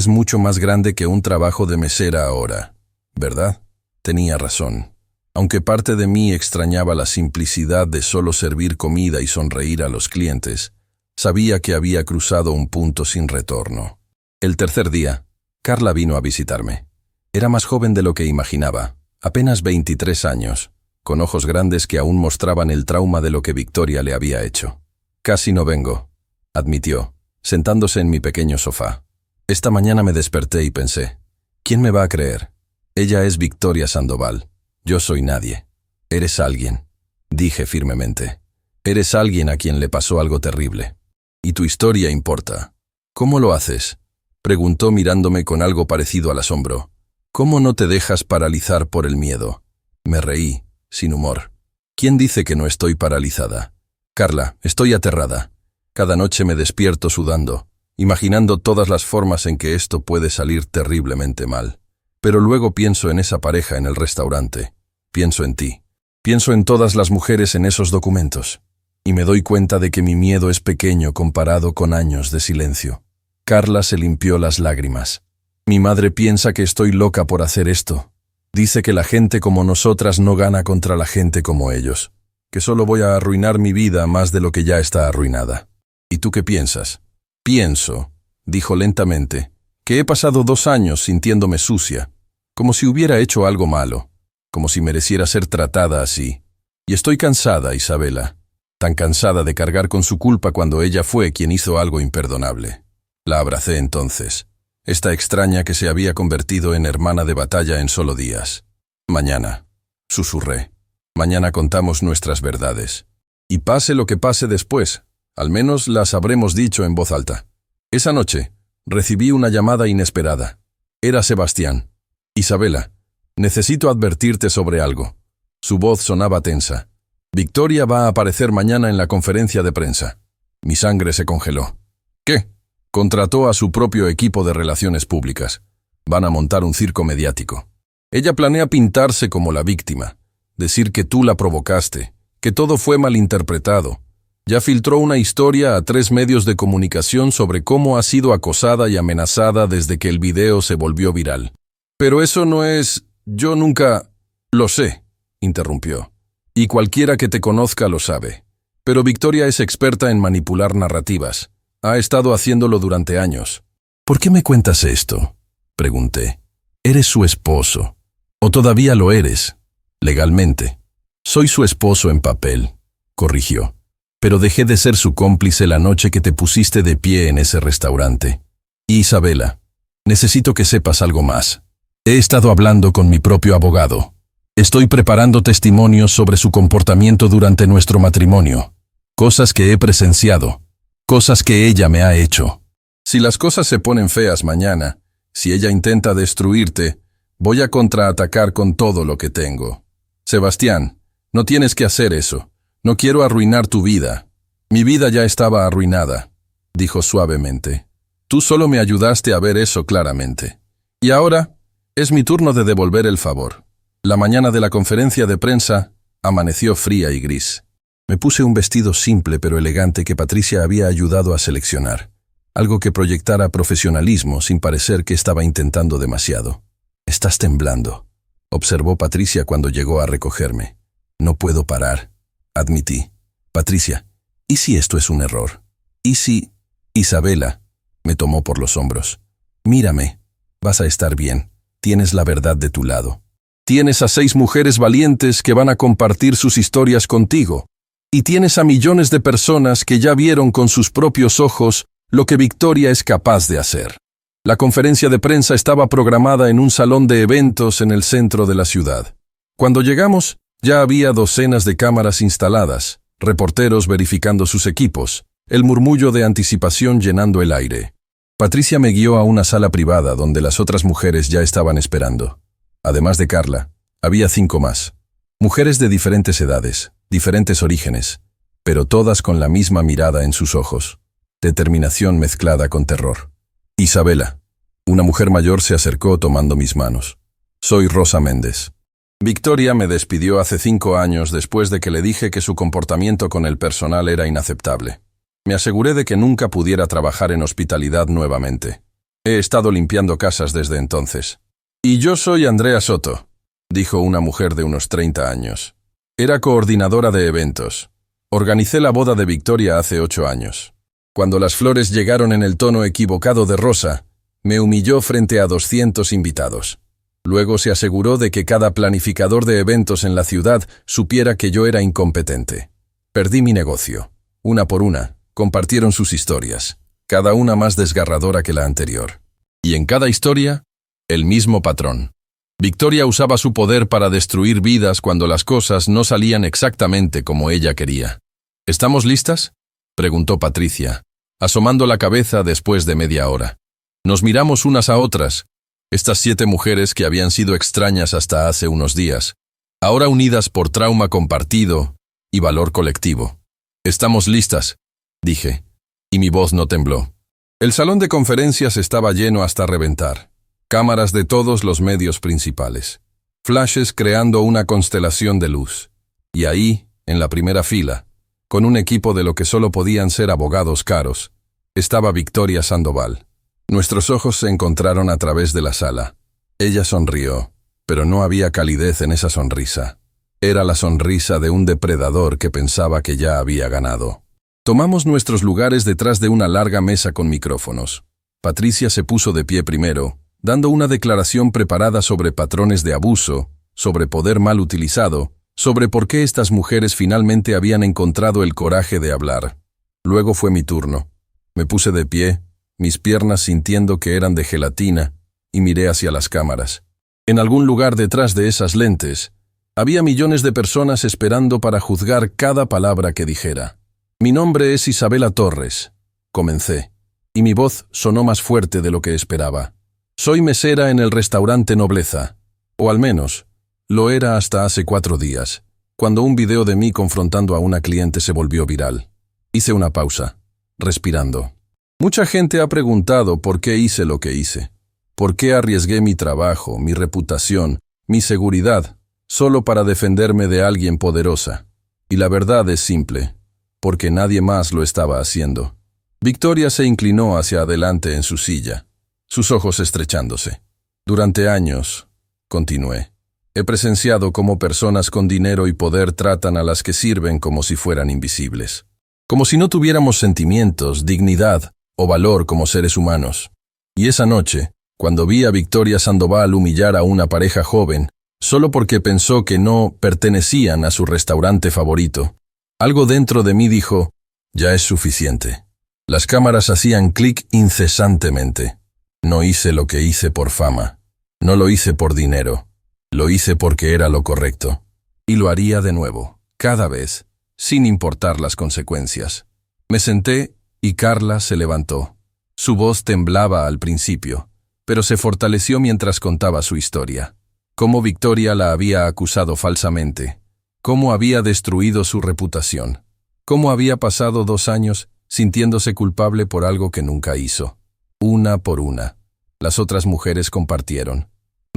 mucho más grande que un trabajo de mesera ahora, ¿verdad? Tenía razón. Aunque parte de mí extrañaba la simplicidad de solo servir comida y sonreír a los clientes, sabía que había cruzado un punto sin retorno. El tercer día, Carla vino a visitarme. Era más joven de lo que imaginaba, apenas 23 años, con ojos grandes que aún mostraban el trauma de lo que Victoria le había hecho. Casi no vengo, admitió, sentándose en mi pequeño sofá. Esta mañana me desperté y pensé, ¿quién me va a creer? Ella es Victoria Sandoval. Yo soy nadie. Eres alguien, dije firmemente. Eres alguien a quien le pasó algo terrible. Y tu historia importa. ¿Cómo lo haces? Preguntó mirándome con algo parecido al asombro. ¿Cómo no te dejas paralizar por el miedo? Me reí, sin humor. ¿Quién dice que no estoy paralizada? Carla, estoy aterrada. Cada noche me despierto sudando, imaginando todas las formas en que esto puede salir terriblemente mal. Pero luego pienso en esa pareja en el restaurante. Pienso en ti. Pienso en todas las mujeres en esos documentos, y me doy cuenta de que mi miedo es pequeño comparado con años de silencio. Carla se limpió las lágrimas. Mi madre piensa que estoy loca por hacer esto. Dice que la gente como nosotras no gana contra la gente como ellos, que solo voy a arruinar mi vida más de lo que ya está arruinada. ¿Y tú qué piensas? Pienso, dijo lentamente, que he pasado 2 años sintiéndome sucia, como si hubiera hecho algo malo, como si mereciera ser tratada así. Y estoy cansada, Isabela, tan cansada de cargar con su culpa cuando ella fue quien hizo algo imperdonable. La abracé entonces, esta extraña que se había convertido en hermana de batalla en solo días. Mañana, susurré, mañana contamos nuestras verdades. Y pase lo que pase después, al menos las habremos dicho en voz alta. Esa noche, recibí una llamada inesperada. Era Sebastián. Isabela, necesito advertirte sobre algo. Su voz sonaba tensa. Victoria va a aparecer mañana en la conferencia de prensa. Mi sangre se congeló. ¿Qué? Contrató a su propio equipo de relaciones públicas. Van a montar un circo mediático. Ella planea pintarse como la víctima, decir que tú la provocaste, que todo fue malinterpretado. Ya filtró una historia a 3 medios de comunicación sobre cómo ha sido acosada y amenazada desde que el video se volvió viral. Pero eso no es... Yo nunca... Lo sé, interrumpió. Y cualquiera que te conozca lo sabe. Pero Victoria es experta en manipular narrativas. Ha estado haciéndolo durante años. ¿Por qué me cuentas esto?, pregunté. Eres su esposo. ¿O todavía lo eres? Legalmente. Soy su esposo en papel, corrigió. Pero dejé de ser su cómplice la noche que te pusiste de pie en ese restaurante. Y Isabela, necesito que sepas algo más. He estado hablando con mi propio abogado. Estoy preparando testimonios sobre su comportamiento durante nuestro matrimonio. Cosas que he presenciado. Cosas que ella me ha hecho. Si las cosas se ponen feas mañana, si ella intenta destruirte, voy a contraatacar con todo lo que tengo. Sebastián, no tienes que hacer eso. No quiero arruinar tu vida. Mi vida ya estaba arruinada, dijo suavemente. Tú solo me ayudaste a ver eso claramente. Y ahora, es mi turno de devolver el favor. La mañana de la conferencia de prensa amaneció fría y gris. Me puse un vestido simple pero elegante que Patricia había ayudado a seleccionar. Algo que proyectara profesionalismo sin parecer que estaba intentando demasiado. «Estás temblando», observó Patricia cuando llegó a recogerme. «No puedo parar», admití. «Patricia, ¿y si esto es un error? ¿Y si...?» Isabela me tomó por los hombros. «Mírame, vas a estar bien. Tienes la verdad de tu lado. Tienes a 6 mujeres valientes que van a compartir sus historias contigo. Y tienes a millones de personas que ya vieron con sus propios ojos lo que Victoria es capaz de hacer». La conferencia de prensa estaba programada en un salón de eventos en el centro de la ciudad. Cuando llegamos, ya había docenas de cámaras instaladas, reporteros verificando sus equipos, el murmullo de anticipación llenando el aire. Patricia me guió a una sala privada donde las otras mujeres ya estaban esperando. Además de Carla, había 5 más. Mujeres de diferentes edades, diferentes orígenes, pero todas con la misma mirada en sus ojos. Determinación mezclada con terror. Isabela, una mujer mayor, se acercó tomando mis manos. Soy Rosa Méndez. Victoria me despidió hace 5 años después de que le dije que su comportamiento con el personal era inaceptable. Me aseguré de que nunca pudiera trabajar en hospitalidad nuevamente. He estado limpiando casas desde entonces. Y yo soy Andrea Soto, dijo una mujer de unos 30 años. Era coordinadora de eventos. Organicé la boda de Victoria hace 8 años. Cuando las flores llegaron en el tono equivocado de rosa, me humilló frente a 200 invitados. Luego se aseguró de que cada planificador de eventos en la ciudad supiera que yo era incompetente. Perdí mi negocio. Una por una, compartieron sus historias, cada una más desgarradora que la anterior. Y en cada historia, el mismo patrón. Victoria usaba su poder para destruir vidas cuando las cosas no salían exactamente como ella quería. ¿Estamos listas?, preguntó Patricia, asomando la cabeza después de media hora. Nos miramos unas a otras, estas 7 mujeres que habían sido extrañas hasta hace unos días, ahora unidas por trauma compartido y valor colectivo. «Estamos listas», dije, y mi voz no tembló. El salón de conferencias estaba lleno hasta reventar. Cámaras de todos los medios principales. Flashes creando una constelación de luz. Y ahí, en la primera fila, con un equipo de lo que solo podían ser abogados caros, estaba Victoria Sandoval. Nuestros ojos se encontraron a través de la sala. Ella sonrió, pero no había calidez en esa sonrisa. Era la sonrisa de un depredador que pensaba que ya había ganado. Tomamos nuestros lugares detrás de una larga mesa con micrófonos. Patricia se puso de pie primero, dando una declaración preparada sobre patrones de abuso, sobre poder mal utilizado, sobre por qué estas mujeres finalmente habían encontrado el coraje de hablar. Luego fue mi turno. Me puse de pie, mis piernas sintiendo que eran de gelatina, y miré hacia las cámaras. En algún lugar detrás de esas lentes, había millones de personas esperando para juzgar cada palabra que dijera. Mi nombre es Isabela Torres, comencé, y mi voz sonó más fuerte de lo que esperaba. Soy mesera en el restaurante Nobleza, o al menos, lo era hasta hace 4 días, cuando un video de mí confrontando a una cliente se volvió viral. Hice una pausa, respirando. Mucha gente ha preguntado por qué hice lo que hice, por qué arriesgué mi trabajo, mi reputación, mi seguridad, solo para defenderme de alguien poderosa. Y la verdad es simple, porque nadie más lo estaba haciendo. Victoria se inclinó hacia adelante en su silla, sus ojos estrechándose. Durante años, continué, he presenciado cómo personas con dinero y poder tratan a las que sirven como si fueran invisibles. Como si no tuviéramos sentimientos, dignidad o valor como seres humanos. Y esa noche, cuando vi a Victoria Sandoval humillar a una pareja joven, solo porque pensó que no pertenecían a su restaurante favorito, algo dentro de mí dijo, ya es suficiente. Las cámaras hacían clic incesantemente. No hice lo que hice por fama. No lo hice por dinero. Lo hice porque era lo correcto. Y lo haría de nuevo, cada vez, sin importar las consecuencias. Me senté y Carla se levantó. Su voz temblaba al principio, pero se fortaleció mientras contaba su historia. Cómo Victoria la había acusado falsamente. Cómo había destruido su reputación. Cómo había pasado 2 años sintiéndose culpable por algo que nunca hizo. Una por una. Las otras mujeres compartieron.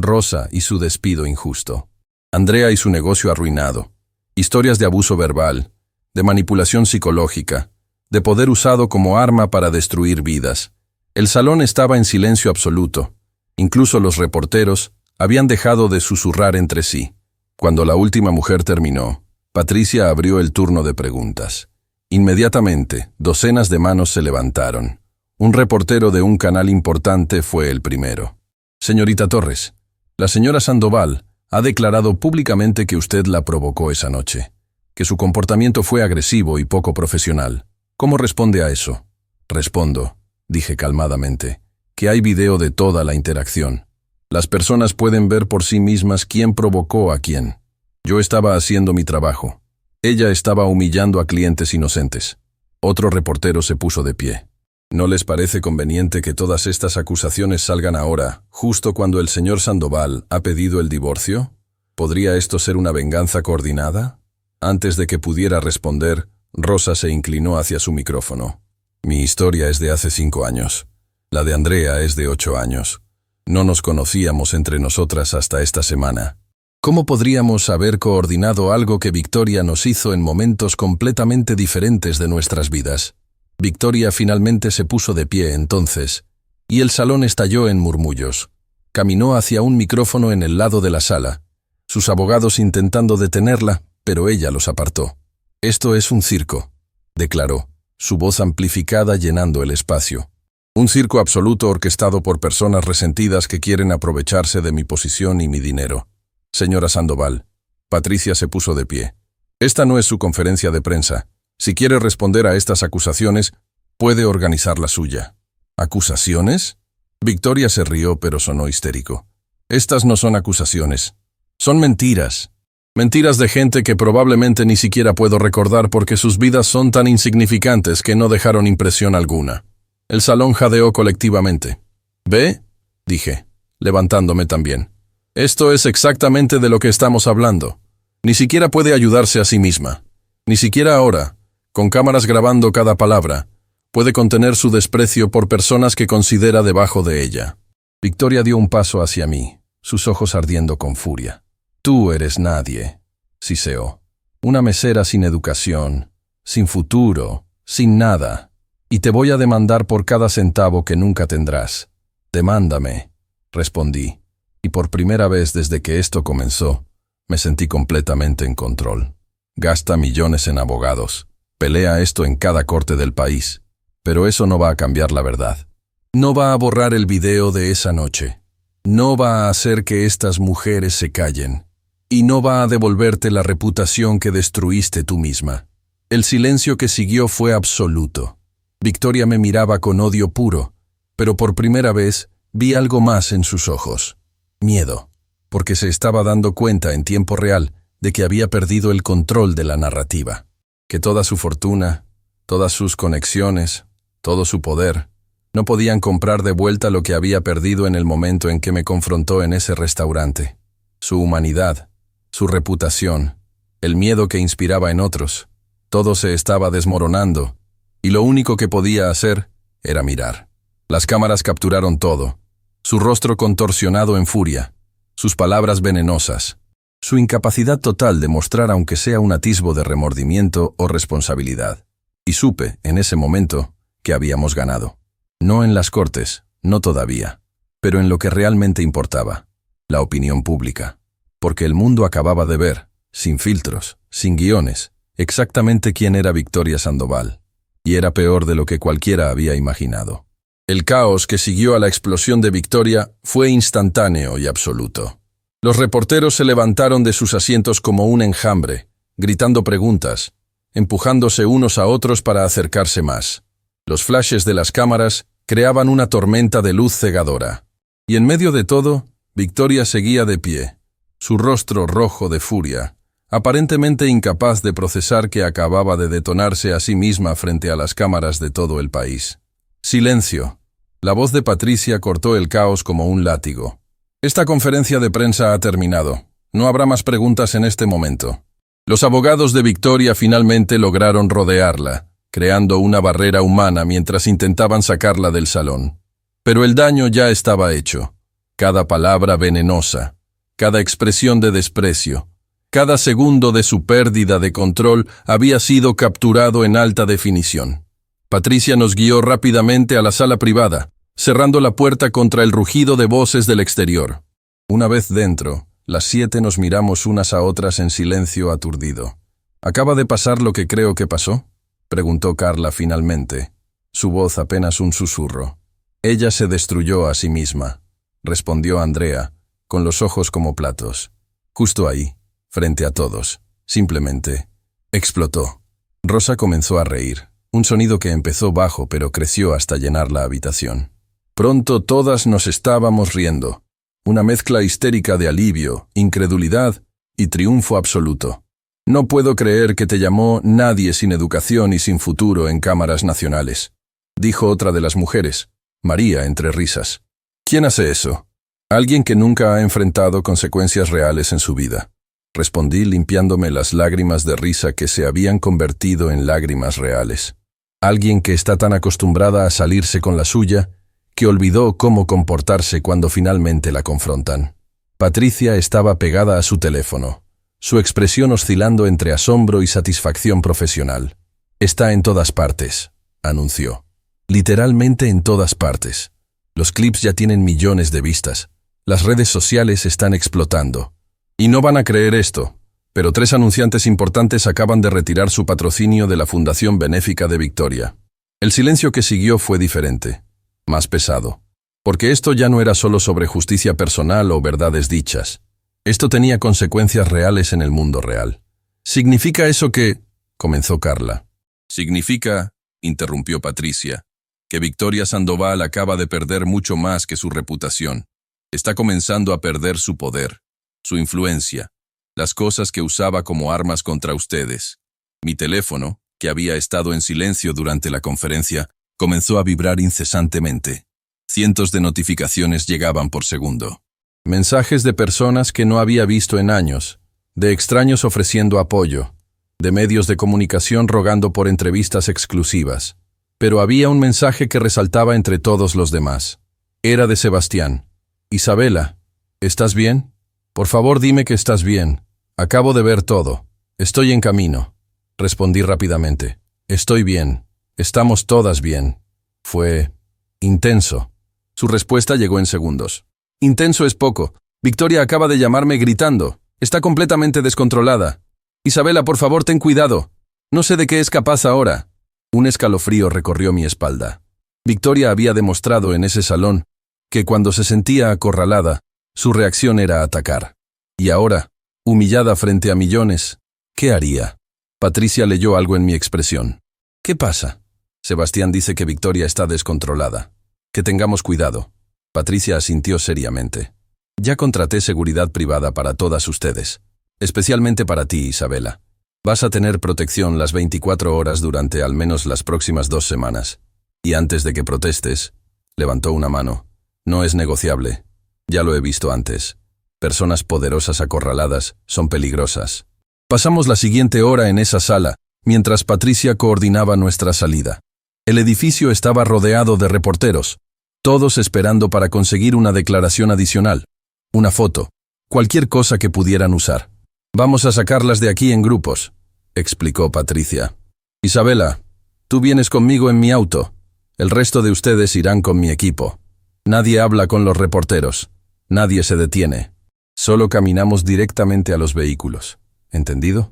Rosa y su despido injusto. Andrea y su negocio arruinado. Historias de abuso verbal, de manipulación psicológica, de poder usado como arma para destruir vidas. El salón estaba en silencio absoluto. Incluso los reporteros habían dejado de susurrar entre sí. Cuando la última mujer terminó, Patricia abrió el turno de preguntas. Inmediatamente, docenas de manos se levantaron. Un reportero de un canal importante fue el primero. Señorita Torres, la señora Sandoval ha declarado públicamente que usted la provocó esa noche, que su comportamiento fue agresivo y poco profesional. ¿Cómo responde a eso? Respondo, dije calmadamente, que hay video de toda la interacción. Las personas pueden ver por sí mismas quién provocó a quién. Yo estaba haciendo mi trabajo. Ella estaba humillando a clientes inocentes. Otro reportero se puso de pie. ¿No les parece conveniente que todas estas acusaciones salgan ahora, justo cuando el señor Sandoval ha pedido el divorcio? ¿Podría esto ser una venganza coordinada? Antes de que pudiera responder, Rosa se inclinó hacia su micrófono. Mi historia es de hace 5 años. La de Andrea es de 8 años. No nos conocíamos entre nosotras hasta esta semana. ¿Cómo podríamos haber coordinado algo que Victoria nos hizo en momentos completamente diferentes de nuestras vidas? Victoria finalmente se puso de pie entonces, y el salón estalló en murmullos. Caminó hacia un micrófono en el lado de la sala, sus abogados intentando detenerla, pero ella los apartó. Esto es un circo, declaró, su voz amplificada llenando el espacio. Un circo absoluto orquestado por personas resentidas que quieren aprovecharse de mi posición y mi dinero. Señora Sandoval, Patricia se puso de pie. Esta no es su conferencia de prensa. Si quiere responder a estas acusaciones, puede organizar la suya. ¿Acusaciones? Victoria se rió, pero sonó histérico. Estas no son acusaciones. Son mentiras. Mentiras de gente que probablemente ni siquiera puedo recordar porque sus vidas son tan insignificantes que no dejaron impresión alguna. El salón jadeó colectivamente. ¿Ve? Dije, levantándome también. Esto es exactamente de lo que estamos hablando. Ni siquiera puede ayudarse a sí misma. Ni siquiera ahora, con cámaras grabando cada palabra, puede contener su desprecio por personas que considera debajo de ella. Victoria dio un paso hacia mí, sus ojos ardiendo con furia. Tú eres nadie, siseó. Una mesera sin educación, sin futuro, sin nada. Y te voy a demandar por cada centavo que nunca tendrás. Demándame, respondí. Y por primera vez desde que esto comenzó, me sentí completamente en control. Gasta millones en abogados. Pelea esto en cada corte del país. Pero eso no va a cambiar la verdad. No va a borrar el video de esa noche. No va a hacer que estas mujeres se callen. Y no va a devolverte la reputación que destruiste tú misma. El silencio que siguió fue absoluto. Victoria me miraba con odio puro, pero por primera vez vi algo más en sus ojos. Miedo, porque se estaba dando cuenta en tiempo real de que había perdido el control de la narrativa, que toda su fortuna, todas sus conexiones, todo su poder, no podían comprar de vuelta lo que había perdido en el momento en que me confrontó en ese restaurante. Su humanidad, su reputación, el miedo que inspiraba en otros, todo se estaba desmoronando, y lo único que podía hacer era mirar. Las cámaras capturaron todo, su rostro contorsionado en furia, sus palabras venenosas, su incapacidad total de mostrar aunque sea un atisbo de remordimiento o responsabilidad. Y supe, en ese momento, que habíamos ganado. No en las cortes, no todavía, pero en lo que realmente importaba, la opinión pública. Porque el mundo acababa de ver, sin filtros, sin guiones, exactamente quién era Victoria Sandoval. Y era peor de lo que cualquiera había imaginado. El caos que siguió a la explosión de Victoria fue instantáneo y absoluto. Los reporteros se levantaron de sus asientos como un enjambre, gritando preguntas, empujándose unos a otros para acercarse más. Los flashes de las cámaras creaban una tormenta de luz cegadora. Y en medio de todo, Victoria seguía de pie, su rostro rojo de furia, aparentemente incapaz de procesar que acababa de detonarse a sí misma frente a las cámaras de todo el país. Silencio. La voz de Patricia cortó el caos como un látigo. Esta conferencia de prensa ha terminado. No habrá más preguntas en este momento. Los abogados de Victoria finalmente lograron rodearla, creando una barrera humana mientras intentaban sacarla del salón. Pero el daño ya estaba hecho. Cada palabra venenosa, cada expresión de desprecio, cada segundo de su pérdida de control había sido capturado en alta definición. Patricia nos guió rápidamente a la sala privada, cerrando la puerta contra el rugido de voces del exterior. Una vez dentro, las 7 nos miramos unas a otras en silencio aturdido. ¿Acaba de pasar lo que creo que pasó?, preguntó Carla finalmente, su voz apenas un susurro. Ella se destruyó a sí misma, respondió Andrea, con los ojos como platos. Justo ahí, frente a todos, simplemente, explotó. Rosa comenzó a reír, un sonido que empezó bajo pero creció hasta llenar la habitación. Pronto todas nos estábamos riendo, una mezcla histérica de alivio, incredulidad y triunfo absoluto. No puedo creer que te llamó nadie sin educación y sin futuro en cámaras nacionales, dijo otra de las mujeres, María, entre risas. ¿Quién hace eso? Alguien que nunca ha enfrentado consecuencias reales en su vida, respondí limpiándome las lágrimas de risa que se habían convertido en lágrimas reales. Alguien que está tan acostumbrada a salirse con la suya que olvidó cómo comportarse cuando finalmente la confrontan. Patricia estaba pegada a su teléfono, su expresión oscilando entre asombro y satisfacción profesional. Está en todas partes, anunció. Literalmente en todas partes. Los clips ya tienen millones de vistas. Las redes sociales están explotando. Y no van a creer esto, pero 3 anunciantes importantes acaban de retirar su patrocinio de la Fundación Benéfica de Victoria. El silencio que siguió fue diferente, más pesado, porque esto ya no era solo sobre justicia personal o verdades dichas. Esto tenía consecuencias reales en el mundo real. ¿Significa eso que...? Comenzó Carla. Significa, interrumpió Patricia, que Victoria Sandoval acaba de perder mucho más que su reputación. Está comenzando a perder su poder, su influencia, las cosas que usaba como armas contra ustedes. Mi teléfono, que había estado en silencio durante la conferencia, comenzó a vibrar incesantemente. Cientos de notificaciones llegaban por segundo. Mensajes de personas que no había visto en años, de extraños ofreciendo apoyo, de medios de comunicación rogando por entrevistas exclusivas. Pero había un mensaje que resaltaba entre todos los demás. Era de Sebastián. Isabela, ¿estás bien? Por favor dime que estás bien. Acabo de ver todo. Estoy en camino, respondí rápidamente. Estoy bien. Estamos todas bien. Fue intenso. Su respuesta llegó en segundos. Intenso es poco. Victoria acaba de llamarme gritando. Está completamente descontrolada. Isabela, por favor, ten cuidado. No sé de qué es capaz ahora. Un escalofrío recorrió mi espalda. Victoria había demostrado en ese salón que cuando se sentía acorralada, su reacción era atacar. Y ahora, humillada frente a millones, ¿qué haría? Patricia leyó algo en mi expresión. ¿Qué pasa? Sebastián dice que Victoria está descontrolada. Que tengamos cuidado. Patricia asintió seriamente. Ya contraté seguridad privada para todas ustedes. Especialmente para ti, Isabela. Vas a tener protección las 24 horas durante al menos las próximas 2 semanas. Y antes de que protestes, levantó una mano. No es negociable. Ya lo he visto antes. Personas poderosas acorraladas son peligrosas. Pasamos la siguiente hora en esa sala, mientras Patricia coordinaba nuestra salida. El edificio estaba rodeado de reporteros, todos esperando para conseguir una declaración adicional, una foto, cualquier cosa que pudieran usar. Vamos a sacarlas de aquí en grupos, explicó Patricia. Isabela, tú vienes conmigo en mi auto. El resto de ustedes irán con mi equipo. Nadie habla con los reporteros. Nadie se detiene. Solo caminamos directamente a los vehículos. ¿Entendido?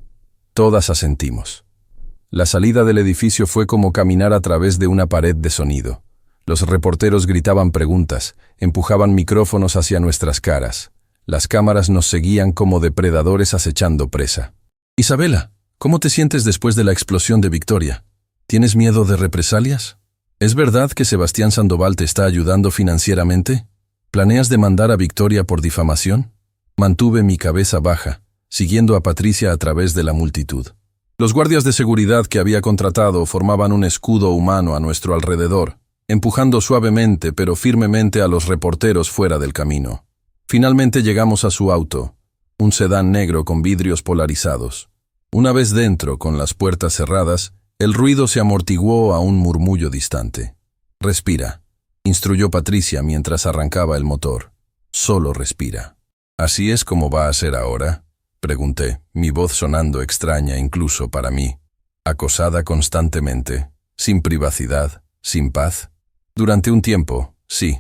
Todas asentimos. La salida del edificio fue como caminar a través de una pared de sonido. Los reporteros gritaban preguntas, empujaban micrófonos hacia nuestras caras. Las cámaras nos seguían como depredadores acechando presa. Isabela, ¿cómo te sientes después de la explosión de Victoria? ¿Tienes miedo de represalias? ¿Es verdad que Sebastián Sandoval te está ayudando financieramente? ¿Planeas demandar a Victoria por difamación? Mantuve mi cabeza baja, siguiendo a Patricia a través de la multitud. Los guardias de seguridad que había contratado formaban un escudo humano a nuestro alrededor, empujando suavemente pero firmemente a los reporteros fuera del camino. Finalmente llegamos a su auto, un sedán negro con vidrios polarizados. Una vez dentro, con las puertas cerradas, el ruido se amortiguó a un murmullo distante. Respira, instruyó Patricia mientras arrancaba el motor. Solo respira. ¿Así es como va a ser ahora? Pregunté, mi voz sonando extraña incluso para mí. Acosada constantemente, sin privacidad, sin paz. Durante un tiempo, sí,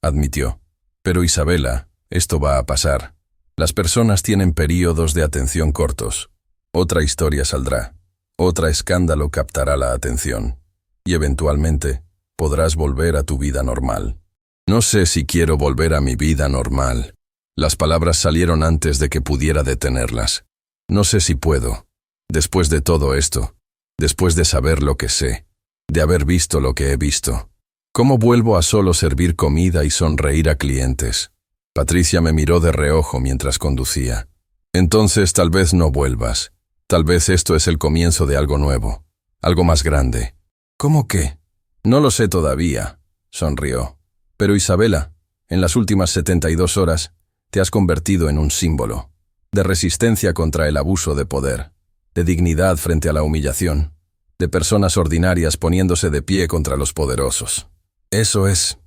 admitió. Pero Isabela, esto va a pasar. Las personas tienen períodos de atención cortos. Otra historia saldrá. Otro escándalo captará la atención. Y eventualmente, podrás volver a tu vida normal. No sé si quiero volver a mi vida normal. Las palabras salieron antes de que pudiera detenerlas. No sé si puedo. Después de todo esto, después de saber lo que sé, de haber visto lo que he visto. ¿Cómo vuelvo a solo servir comida y sonreír a clientes? Patricia me miró de reojo mientras conducía. Entonces tal vez no vuelvas. Tal vez esto es el comienzo de algo nuevo. Algo más grande. ¿Cómo qué? No lo sé todavía, sonrió. Pero Isabela, en las últimas 72 horas, te has convertido en un símbolo. De resistencia contra el abuso de poder. De dignidad frente a la humillación. De personas ordinarias poniéndose de pie contra los poderosos. Eso es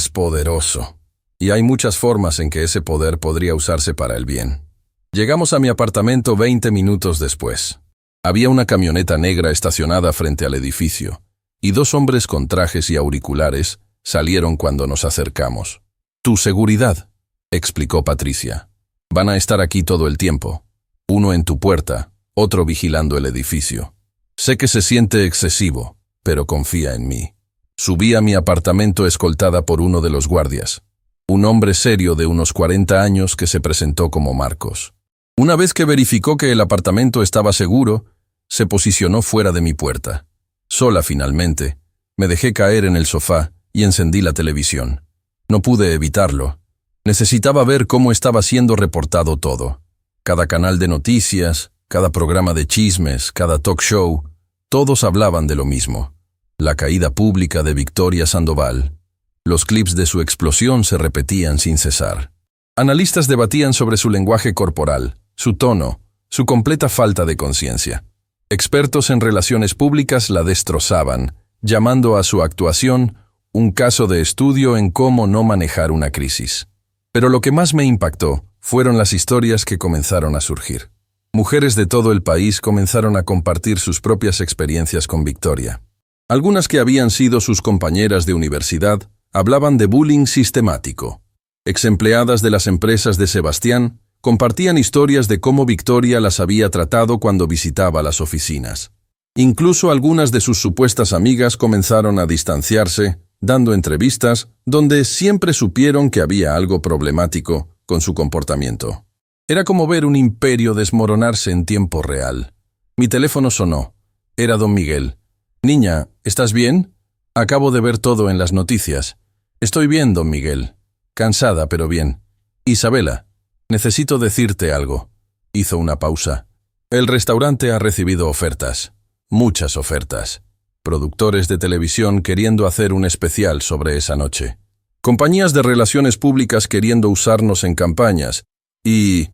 poderoso. Y hay muchas formas en que ese poder podría usarse para el bien. Llegamos a mi apartamento 20 minutos después. Había una camioneta negra estacionada frente al edificio, y 2 hombres con trajes y auriculares salieron cuando nos acercamos. Tu seguridad, explicó Patricia. Van a estar aquí todo el tiempo. Uno en tu puerta, otro vigilando el edificio. Sé que se siente excesivo, pero confía en mí. Subí a mi apartamento escoltada por uno de los guardias. Un hombre serio de unos 40 años que se presentó como Marcos. Una vez que verificó que el apartamento estaba seguro, se posicionó fuera de mi puerta. Sola finalmente, me dejé caer en el sofá y encendí la televisión. No pude evitarlo. Necesitaba ver cómo estaba siendo reportado todo. Cada canal de noticias, cada programa de chismes, cada talk show, todos hablaban de lo mismo. La caída pública de Victoria Sandoval. Los clips de su explosión se repetían sin cesar. Analistas debatían sobre su lenguaje corporal, su tono, su completa falta de conciencia. Expertos en relaciones públicas la destrozaban, llamando a su actuación un caso de estudio en cómo no manejar una crisis. Pero lo que más me impactó fueron las historias que comenzaron a surgir. Mujeres de todo el país comenzaron a compartir sus propias experiencias con Victoria. Algunas que habían sido sus compañeras de universidad hablaban de bullying sistemático. Exempleadas de las empresas de Sebastián compartían historias de cómo Victoria las había tratado cuando visitaba las oficinas. Incluso algunas de sus supuestas amigas comenzaron a distanciarse, dando entrevistas donde siempre supieron que había algo problemático con su comportamiento. Era como ver un imperio desmoronarse en tiempo real. Mi teléfono sonó. Era don Miguel. «Niña, ¿estás bien? Acabo de ver todo en las noticias». «Estoy bien, don Miguel. Cansada, pero bien». «Isabela, necesito decirte algo». Hizo una pausa. «El restaurante ha recibido ofertas. Muchas ofertas. Productores de televisión queriendo hacer un especial sobre esa noche. Compañías de relaciones públicas queriendo usarnos en campañas. Y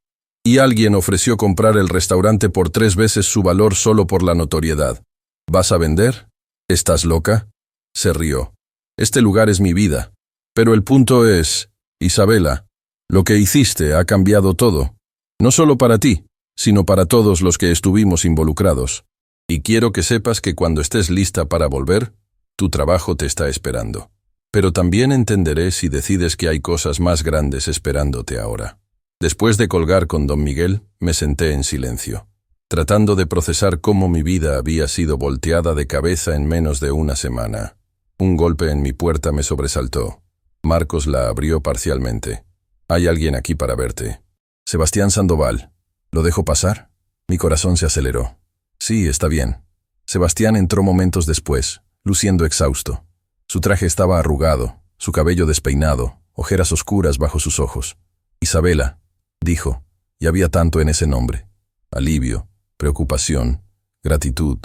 alguien ofreció comprar el restaurante por 3 veces su valor solo por la notoriedad. ¿Vas a vender? ¿Estás loca?» Se rió. «Este lugar es mi vida. Pero el punto es, Isabela, lo que hiciste ha cambiado todo. No solo para ti, sino para todos los que estuvimos involucrados. Y quiero que sepas que cuando estés lista para volver, tu trabajo te está esperando. Pero también entenderé si decides que hay cosas más grandes esperándote ahora». Después de colgar con don Miguel, me senté en silencio, tratando de procesar cómo mi vida había sido volteada de cabeza en menos de una semana. Un golpe en mi puerta me sobresaltó. Marcos la abrió parcialmente. «Hay alguien aquí para verte». «Sebastián Sandoval». «¿Lo dejo pasar?» Mi corazón se aceleró. «Sí, está bien». Sebastián entró momentos después, luciendo exhausto. Su traje estaba arrugado, su cabello despeinado, ojeras oscuras bajo sus ojos. «Isabela», dijo, y había tanto en ese nombre. Alivio, preocupación, gratitud,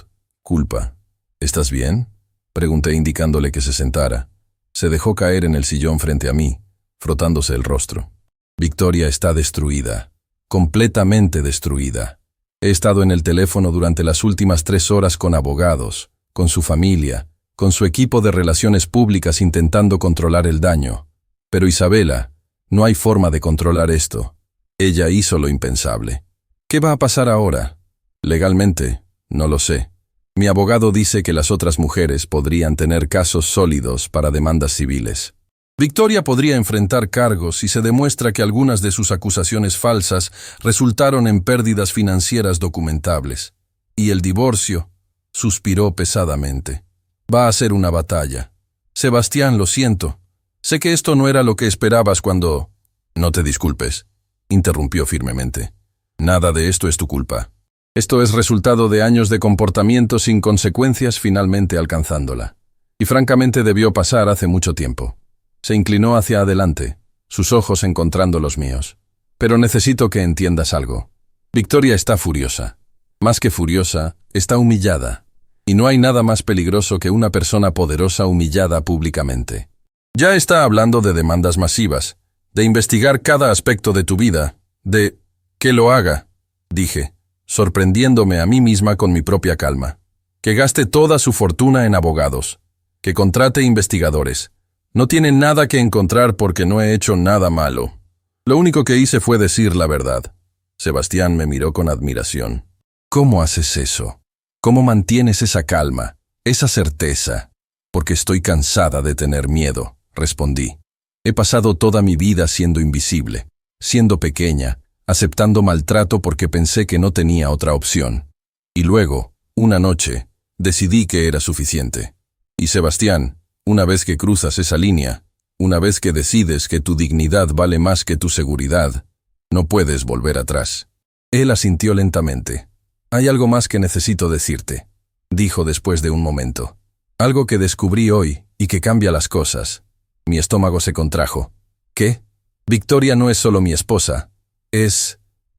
culpa. «¿Estás bien?», pregunté indicándole que se sentara. Se dejó caer en el sillón frente a mí, frotándose el rostro. «Victoria está destruida, completamente destruida. He estado en el teléfono durante las últimas 3 horas con abogados, con su familia, con su equipo de relaciones públicas intentando controlar el daño. Pero Isabela, no hay forma de controlar esto. Ella hizo lo impensable. ¿Qué va a pasar ahora? Legalmente, no lo sé. Mi abogado dice que las otras mujeres podrían tener casos sólidos para demandas civiles. Victoria podría enfrentar cargos si se demuestra que algunas de sus acusaciones falsas resultaron en pérdidas financieras documentables. Y el divorcio», suspiró pesadamente. «Va a ser una batalla. Sebastián, lo siento. Sé que esto no era lo que esperabas cuando...». «No te disculpes», interrumpió firmemente. «Nada de esto es tu culpa. Esto es resultado de años de comportamiento sin consecuencias finalmente alcanzándola. Y francamente debió pasar hace mucho tiempo». Se inclinó hacia adelante, sus ojos encontrando los míos. «Pero necesito que entiendas algo. Victoria está furiosa. Más que furiosa, está humillada. Y no hay nada más peligroso que una persona poderosa humillada públicamente. Ya está hablando de demandas masivas, de investigar cada aspecto de tu vida, de... que lo haga», dije, sorprendiéndome a mí misma con mi propia calma. «Que gaste toda su fortuna en abogados, que contrate investigadores. No tiene nada que encontrar porque no he hecho nada malo. Lo único que hice fue decir la verdad». Sebastián me miró con admiración. «¿Cómo haces eso? ¿Cómo mantienes esa calma, esa certeza?» «Porque estoy cansada de tener miedo», respondí. «He pasado toda mi vida siendo invisible, siendo pequeña, aceptando maltrato porque pensé que no tenía otra opción. Y luego, una noche, decidí que era suficiente. Y Sebastián, una vez que cruzas esa línea, una vez que decides que tu dignidad vale más que tu seguridad, no puedes volver atrás». Él asintió lentamente. «Hay algo más que necesito decirte», dijo después de un momento. «Algo que descubrí hoy y que cambia las cosas». Mi estómago se contrajo. «¿Qué? Victoria no es solo mi esposa.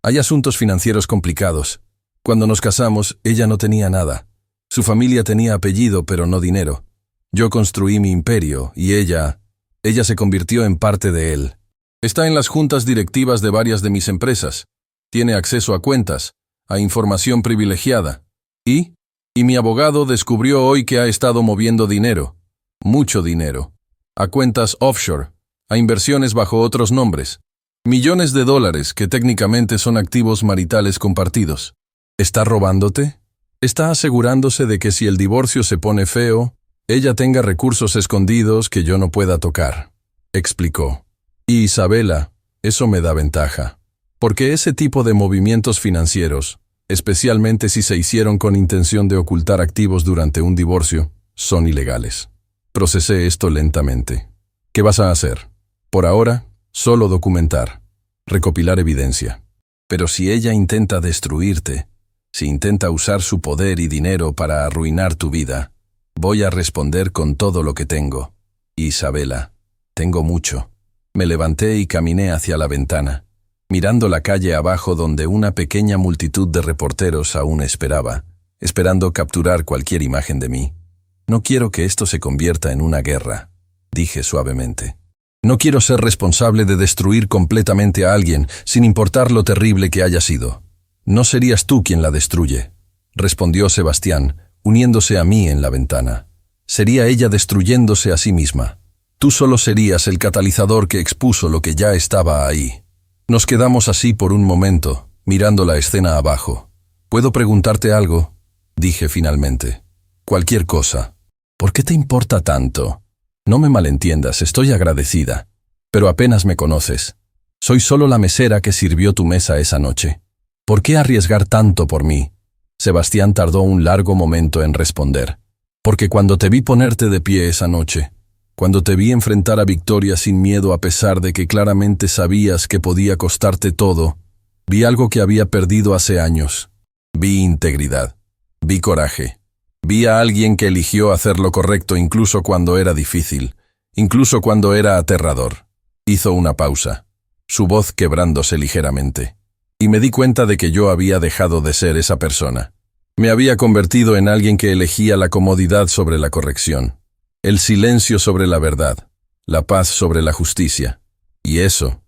Hay asuntos financieros complicados. Cuando nos casamos, ella no tenía nada. Su familia tenía apellido, pero no dinero. Yo construí mi imperio y ella se convirtió en parte de él. Está en las juntas directivas de varias de mis empresas. Tiene acceso a cuentas, a información privilegiada. Y mi abogado descubrió hoy que ha estado moviendo dinero, mucho dinero, a cuentas offshore, a inversiones bajo otros nombres. Millones de dólares que técnicamente son activos maritales compartidos. ¿Está robándote? Está asegurándose de que si el divorcio se pone feo, ella tenga recursos escondidos que yo no pueda tocar, explicó. Y Isabela, eso me da ventaja. Porque ese tipo de movimientos financieros, especialmente si se hicieron con intención de ocultar activos durante un divorcio, son ilegales. Procesé esto lentamente. ¿Qué vas a hacer? Por ahora, solo documentar, recopilar evidencia. Pero si ella intenta destruirte, si intenta usar su poder y dinero para arruinar tu vida, voy a responder con todo lo que tengo. Isabela, tengo mucho. Me levanté y caminé hacia la ventana, mirando la calle abajo donde una pequeña multitud de reporteros aún esperaba, esperando capturar cualquier imagen de mí. No quiero que esto se convierta en una guerra, dije suavemente. No quiero ser responsable de destruir completamente a alguien, sin importar lo terrible que haya sido. No serías tú quien la destruye, respondió Sebastián, uniéndose a mí en la ventana. Sería ella destruyéndose a sí misma. Tú solo serías el catalizador que expuso lo que ya estaba ahí. Nos quedamos así por un momento, mirando la escena abajo. ¿Puedo preguntarte algo?, dije finalmente. Cualquier cosa. ¿Por qué te importa tanto? No me malentiendas, estoy agradecida. Pero apenas me conoces. Soy solo la mesera que sirvió tu mesa esa noche. ¿Por qué arriesgar tanto por mí? Sebastián tardó un largo momento en responder. Porque cuando te vi ponerte de pie esa noche, cuando te vi enfrentar a Victoria sin miedo a pesar de que claramente sabías que podía costarte todo, vi algo que había perdido hace años. Vi integridad. Vi coraje. Vi a alguien que eligió hacer lo correcto incluso cuando era difícil, incluso cuando era aterrador. Hizo una pausa, su voz quebrándose ligeramente. Y me di cuenta de que yo había dejado de ser esa persona. Me había convertido en alguien que elegía la comodidad sobre la corrección, el silencio sobre la verdad, la paz sobre la justicia. Y eso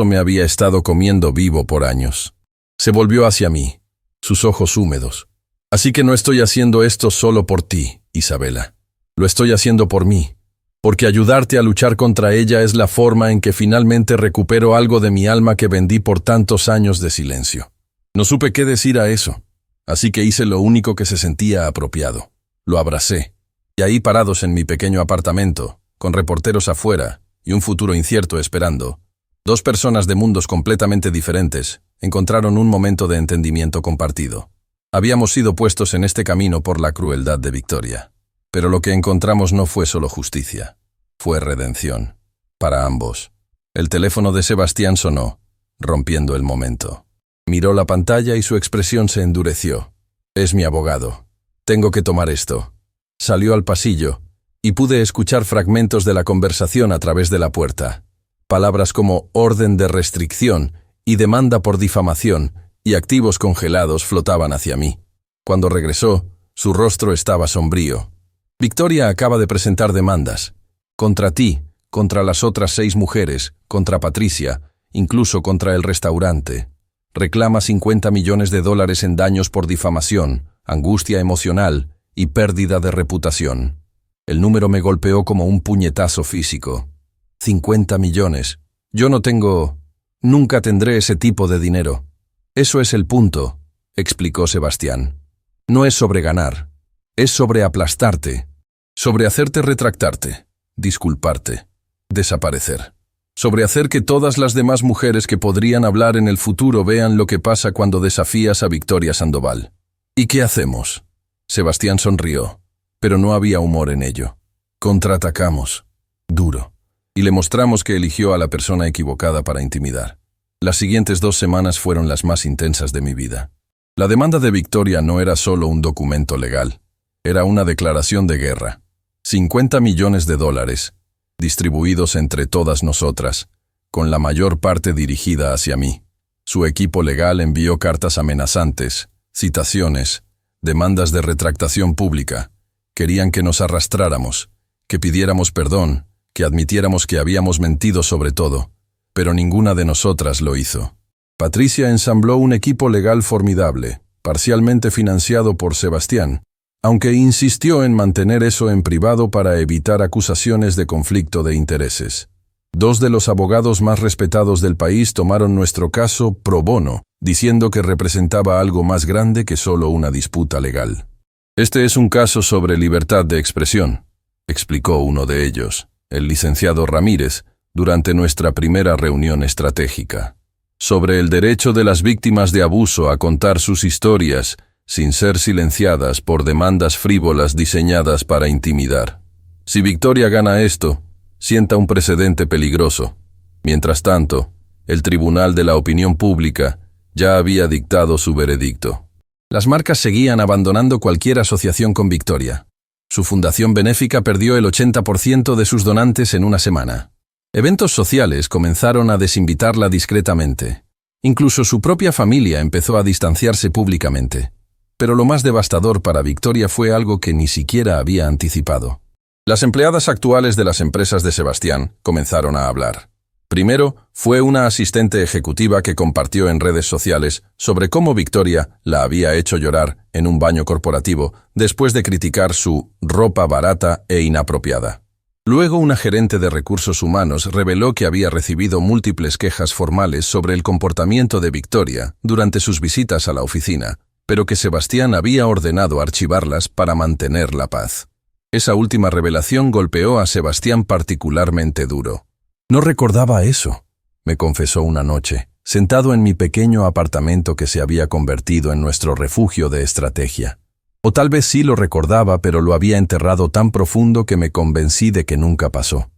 me había estado comiendo vivo por años. Se volvió hacia mí, sus ojos húmedos. Así que no estoy haciendo esto solo por ti, Isabela. Lo estoy haciendo por mí, porque ayudarte a luchar contra ella es la forma en que finalmente recupero algo de mi alma que vendí por tantos años de silencio. No supe qué decir a eso, así que hice lo único que se sentía apropiado. Lo abracé, y ahí parados en mi pequeño apartamento, con reporteros afuera y un futuro incierto esperando, dos personas de mundos completamente diferentes encontraron un momento de entendimiento compartido. Habíamos sido puestos en este camino por la crueldad de Victoria. Pero lo que encontramos no fue solo justicia, fue redención. Para ambos. El teléfono de Sebastián sonó, rompiendo el momento. Miró la pantalla y su expresión se endureció. Es mi abogado. Tengo que tomar esto. Salió al pasillo, y pude escuchar fragmentos de la conversación a través de la puerta. Palabras como orden de restricción y demanda por difamación y activos congelados flotaban hacia mí. Cuando regresó, su rostro estaba sombrío. Victoria acaba de presentar demandas. Contra ti, contra las otras 6 mujeres, contra Patricia, incluso contra el restaurante. Reclama 50 millones de dólares en daños por difamación, angustia emocional y pérdida de reputación. El número me golpeó como un puñetazo físico. 50 millones. Yo no tengo... Nunca tendré ese tipo de dinero. Eso es el punto, explicó Sebastián. No es sobre ganar. Es sobre aplastarte. Sobre hacerte retractarte, disculparte, desaparecer. Sobre hacer que todas las demás mujeres que podrían hablar en el futuro vean lo que pasa cuando desafías a Victoria Sandoval. ¿Y qué hacemos? Sebastián sonrió, pero no había humor en ello. Contraatacamos, duro, y le mostramos que eligió a la persona equivocada para intimidar. Las siguientes 2 semanas fueron las más intensas de mi vida. La demanda de Victoria no era solo un documento legal, era una declaración de guerra. 50 millones de dólares, distribuidos entre todas nosotras, con la mayor parte dirigida hacia mí. Su equipo legal envió cartas amenazantes, citaciones, demandas de retractación pública. Querían que nos arrastráramos, que pidiéramos perdón, que admitiéramos que habíamos mentido sobre todo, pero ninguna de nosotras lo hizo. Patricia ensambló un equipo legal formidable, parcialmente financiado por Sebastián, aunque insistió en mantener eso en privado para evitar acusaciones de conflicto de intereses. 2 de los abogados más respetados del país tomaron nuestro caso pro bono, diciendo que representaba algo más grande que solo una disputa legal. Este es un caso sobre libertad de expresión, explicó uno de ellos, el licenciado Ramírez, durante nuestra primera reunión estratégica. Sobre el derecho de las víctimas de abuso a contar sus historias sin ser silenciadas por demandas frívolas diseñadas para intimidar. Si Victoria gana esto, sienta un precedente peligroso. Mientras tanto, el Tribunal de la Opinión Pública ya había dictado su veredicto. Las marcas seguían abandonando cualquier asociación con Victoria. Su fundación benéfica perdió el 80% de sus donantes en una semana. Eventos sociales comenzaron a desinvitarla discretamente. Incluso su propia familia empezó a distanciarse públicamente. Pero lo más devastador para Victoria fue algo que ni siquiera había anticipado. Las empleadas actuales de las empresas de Sebastián comenzaron a hablar. Primero, fue una asistente ejecutiva que compartió en redes sociales sobre cómo Victoria la había hecho llorar en un baño corporativo después de criticar su ropa barata e inapropiada. Luego, una gerente de recursos humanos reveló que había recibido múltiples quejas formales sobre el comportamiento de Victoria durante sus visitas a la oficina, pero que Sebastián había ordenado archivarlas para mantener la paz. Esa última revelación golpeó a Sebastián particularmente duro. No recordaba eso, me confesó una noche, sentado en mi pequeño apartamento que se había convertido en nuestro refugio de estrategia. O tal vez sí lo recordaba, pero lo había enterrado tan profundo que me convencí de que nunca pasó.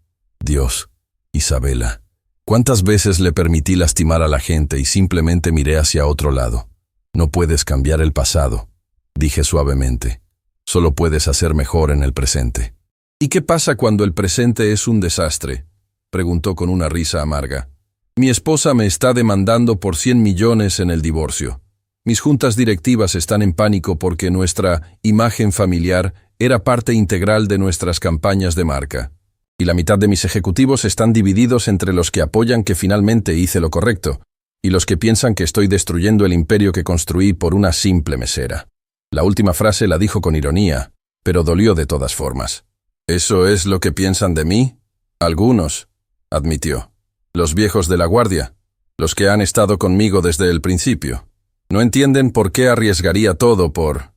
Dios, Isabela, ¿cuántas veces le permití lastimar a la gente y simplemente miré hacia otro lado? No puedes cambiar el pasado, dije suavemente. Solo puedes hacer mejor en el presente. ¿Y qué pasa cuando el presente es un desastre?, preguntó con una risa amarga. Mi esposa me está demandando por 100 millones en el divorcio. Mis juntas directivas están en pánico porque nuestra imagen familiar era parte integral de nuestras campañas de marca. Y la mitad de mis ejecutivos están divididos entre los que apoyan que finalmente hice lo correcto y los que piensan que estoy destruyendo el imperio que construí por una simple mesera. La última frase la dijo con ironía, pero dolió de todas formas. ¿Eso es lo que piensan de mí? Algunos, admitió. Los viejos de la guardia, los que han estado conmigo desde el principio. No entienden por qué arriesgaría todo por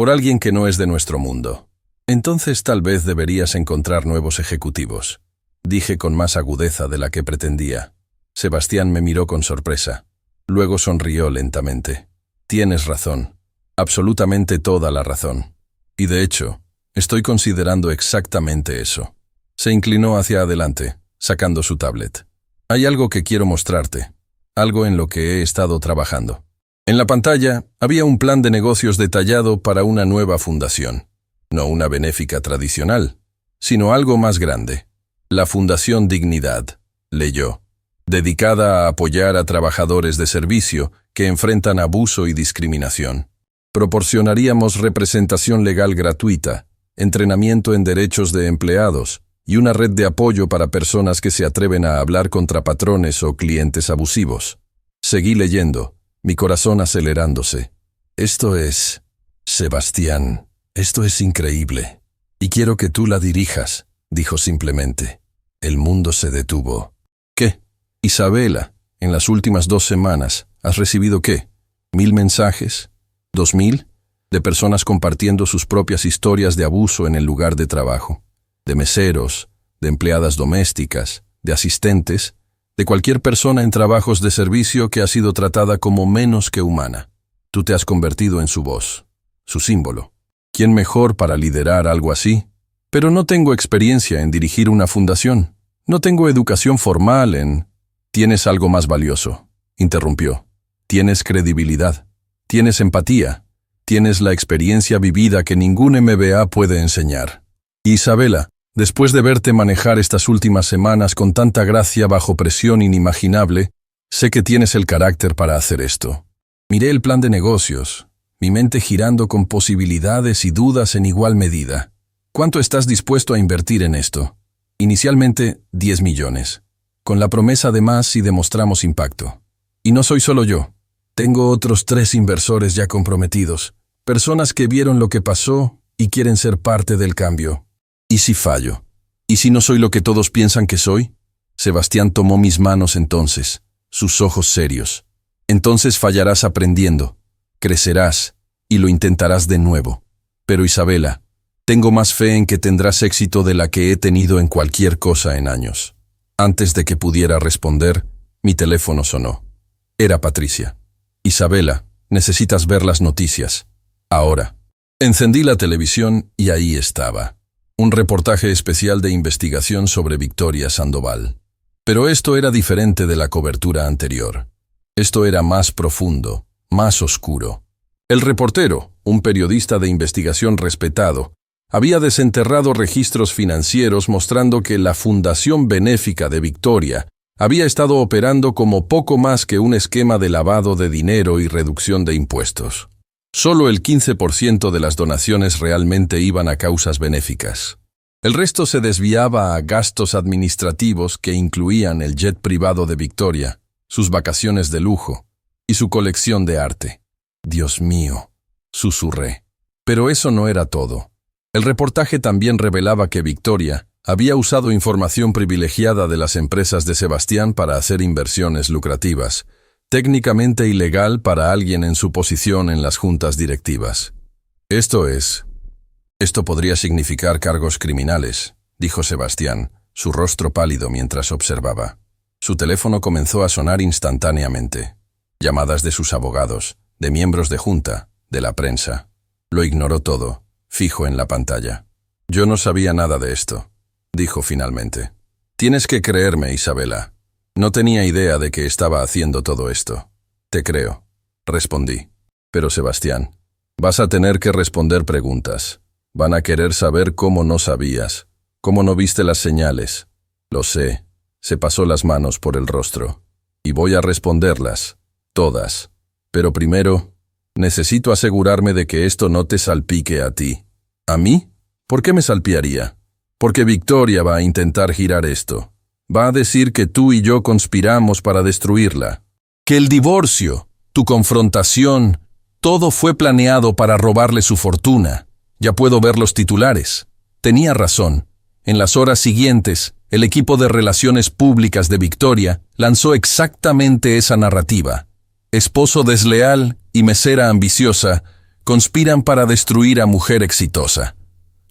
alguien que no es de nuestro mundo. Entonces tal vez deberías encontrar nuevos ejecutivos, dije con más agudeza de la que pretendía. Sebastián me miró con sorpresa. Luego sonrió lentamente. Tienes razón. Absolutamente toda la razón. Y de hecho, estoy considerando exactamente eso. Se inclinó hacia adelante, sacando su tablet. Hay algo que quiero mostrarte, algo en lo que he estado trabajando. En la pantalla había un plan de negocios detallado para una nueva fundación. No una benéfica tradicional, sino algo más grande. La Fundación Dignidad, leyó, dedicada a apoyar a trabajadores de servicio que enfrentan abuso y discriminación. Proporcionaríamos representación legal gratuita, entrenamiento en derechos de empleados y una red de apoyo para personas que se atreven a hablar contra patrones o clientes abusivos. Seguí leyendo, mi corazón acelerándose. Esto es, Sebastián, esto es increíble. Y quiero que tú la dirijas, dijo simplemente. El mundo se detuvo. ¿Qué? Isabela, en las últimas 2 semanas, ¿has recibido qué? ¿1000 mensajes? 2000, de personas compartiendo sus propias historias de abuso en el lugar de trabajo, de meseros, de empleadas domésticas, de asistentes, de cualquier persona en trabajos de servicio que ha sido tratada como menos que humana. Tú te has convertido en su voz, su símbolo. ¿Quién mejor para liderar algo así? Pero no tengo experiencia en dirigir una fundación. No tengo educación formal en... Tienes algo más valioso, interrumpió. Tienes credibilidad. Tienes empatía, tienes la experiencia vivida que ningún MBA puede enseñar. Isabela, después de verte manejar estas últimas semanas con tanta gracia bajo presión inimaginable, sé que tienes el carácter para hacer esto. Miré el plan de negocios, mi mente girando con posibilidades y dudas en igual medida. ¿Cuánto estás dispuesto a invertir en esto? Inicialmente, 10 millones. Con la promesa de más si demostramos impacto. Y no soy solo yo. Tengo otros 3 inversores ya comprometidos, personas que vieron lo que pasó y quieren ser parte del cambio. ¿Y si fallo? ¿Y si no soy lo que todos piensan que soy? Sebastián tomó mis manos entonces, sus ojos serios. Entonces fallarás aprendiendo, crecerás y lo intentarás de nuevo. Pero Isabela, tengo más fe en que tendrás éxito de la que he tenido en cualquier cosa en años. Antes de que pudiera responder, mi teléfono sonó. Era Patricia. Isabela, necesitas ver las noticias. Ahora. Encendí la televisión y ahí estaba. Un reportaje especial de investigación sobre Victoria Sandoval. Pero esto era diferente de la cobertura anterior. Esto era más profundo, más oscuro. El reportero, un periodista de investigación respetado, había desenterrado registros financieros mostrando que la Fundación Benéfica de Victoria había estado operando como poco más que un esquema de lavado de dinero y reducción de impuestos. Solo el 15% de las donaciones realmente iban a causas benéficas. El resto se desviaba a gastos administrativos que incluían el jet privado de Victoria, sus vacaciones de lujo y su colección de arte. Dios mío, susurré. Pero eso no era todo. El reportaje también revelaba que Victoria había usado información privilegiada de las empresas de Sebastián para hacer inversiones lucrativas, técnicamente ilegal para alguien en su posición en las juntas directivas. Esto podría significar cargos criminales, dijo Sebastián, su rostro pálido mientras observaba. Su teléfono comenzó a sonar instantáneamente. Llamadas de sus abogados, de miembros de junta, de la prensa. Lo ignoró todo, fijo en la pantalla. Yo no sabía nada de esto, dijo finalmente. Tienes que creerme, Isabela. No tenía idea de que estaba haciendo todo esto. Te creo, respondí. Pero Sebastián, vas a tener que responder preguntas. Van a querer saber cómo no sabías, cómo no viste las señales. Lo sé, se pasó las manos por el rostro. Y voy a responderlas, todas. Pero primero, necesito asegurarme de que esto no te salpique a ti. ¿A mí? ¿Por qué me salpiaría? Porque Victoria va a intentar girar esto. Va a decir que tú y yo conspiramos para destruirla. Que el divorcio, tu confrontación, todo fue planeado para robarle su fortuna. Ya puedo ver los titulares. Tenía razón. En las horas siguientes, el equipo de relaciones públicas de Victoria lanzó exactamente esa narrativa. Esposo desleal y mesera ambiciosa conspiran para destruir a mujer exitosa.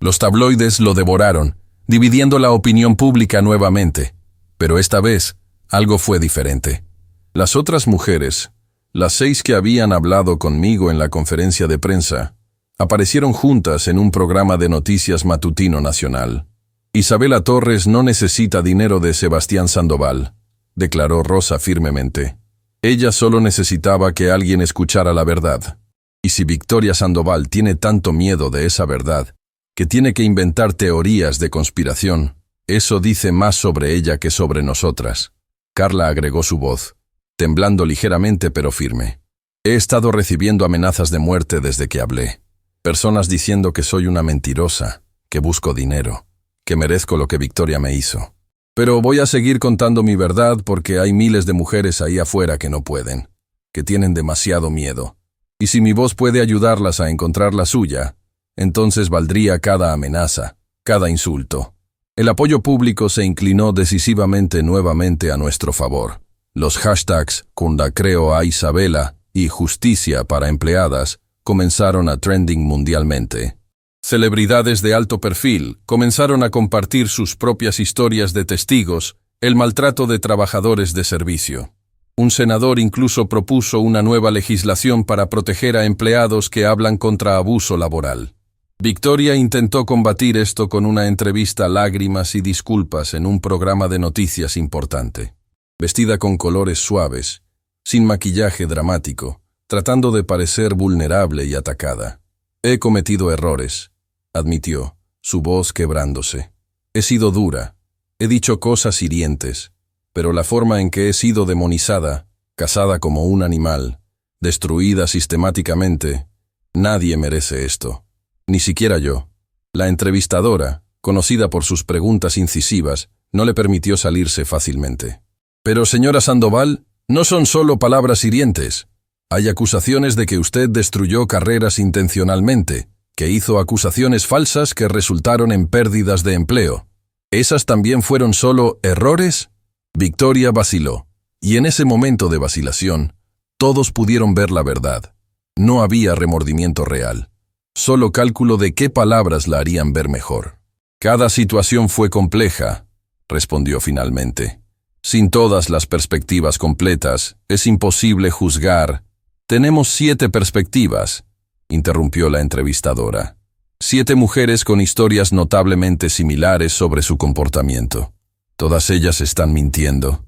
Los tabloides lo devoraron, dividiendo la opinión pública nuevamente. Pero esta vez, algo fue diferente. Las otras mujeres, las 6 que habían hablado conmigo en la conferencia de prensa, aparecieron juntas en un programa de noticias matutino nacional. Isabela Torres no necesita dinero de Sebastián Sandoval, declaró Rosa firmemente. Ella solo necesitaba que alguien escuchara la verdad. Y si Victoria Sandoval tiene tanto miedo de esa verdad, que tiene que inventar teorías de conspiración, eso dice más sobre ella que sobre nosotras. Carla agregó su voz, temblando ligeramente pero firme. He estado recibiendo amenazas de muerte desde que hablé. Personas diciendo que soy una mentirosa, que busco dinero, que merezco lo que Victoria me hizo. Pero voy a seguir contando mi verdad porque hay miles de mujeres ahí afuera que no pueden, que tienen demasiado miedo. Y si mi voz puede ayudarlas a encontrar la suya, entonces valdría cada amenaza, cada insulto. El apoyo público se inclinó decisivamente nuevamente a nuestro favor. Los hashtags Cundacreo a Isabela y Justicia para empleadas comenzaron a trending mundialmente. Celebridades de alto perfil comenzaron a compartir sus propias historias de testigos, el maltrato de trabajadores de servicio. Un senador incluso propuso una nueva legislación para proteger a empleados que hablan contra abuso laboral. Victoria intentó combatir esto con una entrevista lágrimas y disculpas en un programa de noticias importante. Vestida con colores suaves, sin maquillaje dramático, tratando de parecer vulnerable y atacada. He cometido errores, admitió, su voz quebrándose. He sido dura, he dicho cosas hirientes, pero la forma en que he sido demonizada, cazada como un animal, destruida sistemáticamente, nadie merece esto. Ni siquiera yo. La entrevistadora, conocida por sus preguntas incisivas, no le permitió salirse fácilmente. Pero señora Sandoval, no son solo palabras hirientes. Hay acusaciones de que usted destruyó carreras intencionalmente, que hizo acusaciones falsas que resultaron en pérdidas de empleo. ¿Esas también fueron solo errores? Victoria vaciló, y en ese momento de vacilación, todos pudieron ver la verdad. No había remordimiento real, solo cálculo de qué palabras la harían ver mejor. Cada situación fue compleja, respondió finalmente. Sin todas las perspectivas completas, es imposible juzgar. Tenemos 7 perspectivas, interrumpió la entrevistadora. 7 mujeres con historias notablemente similares sobre su comportamiento. Todas ellas están mintiendo.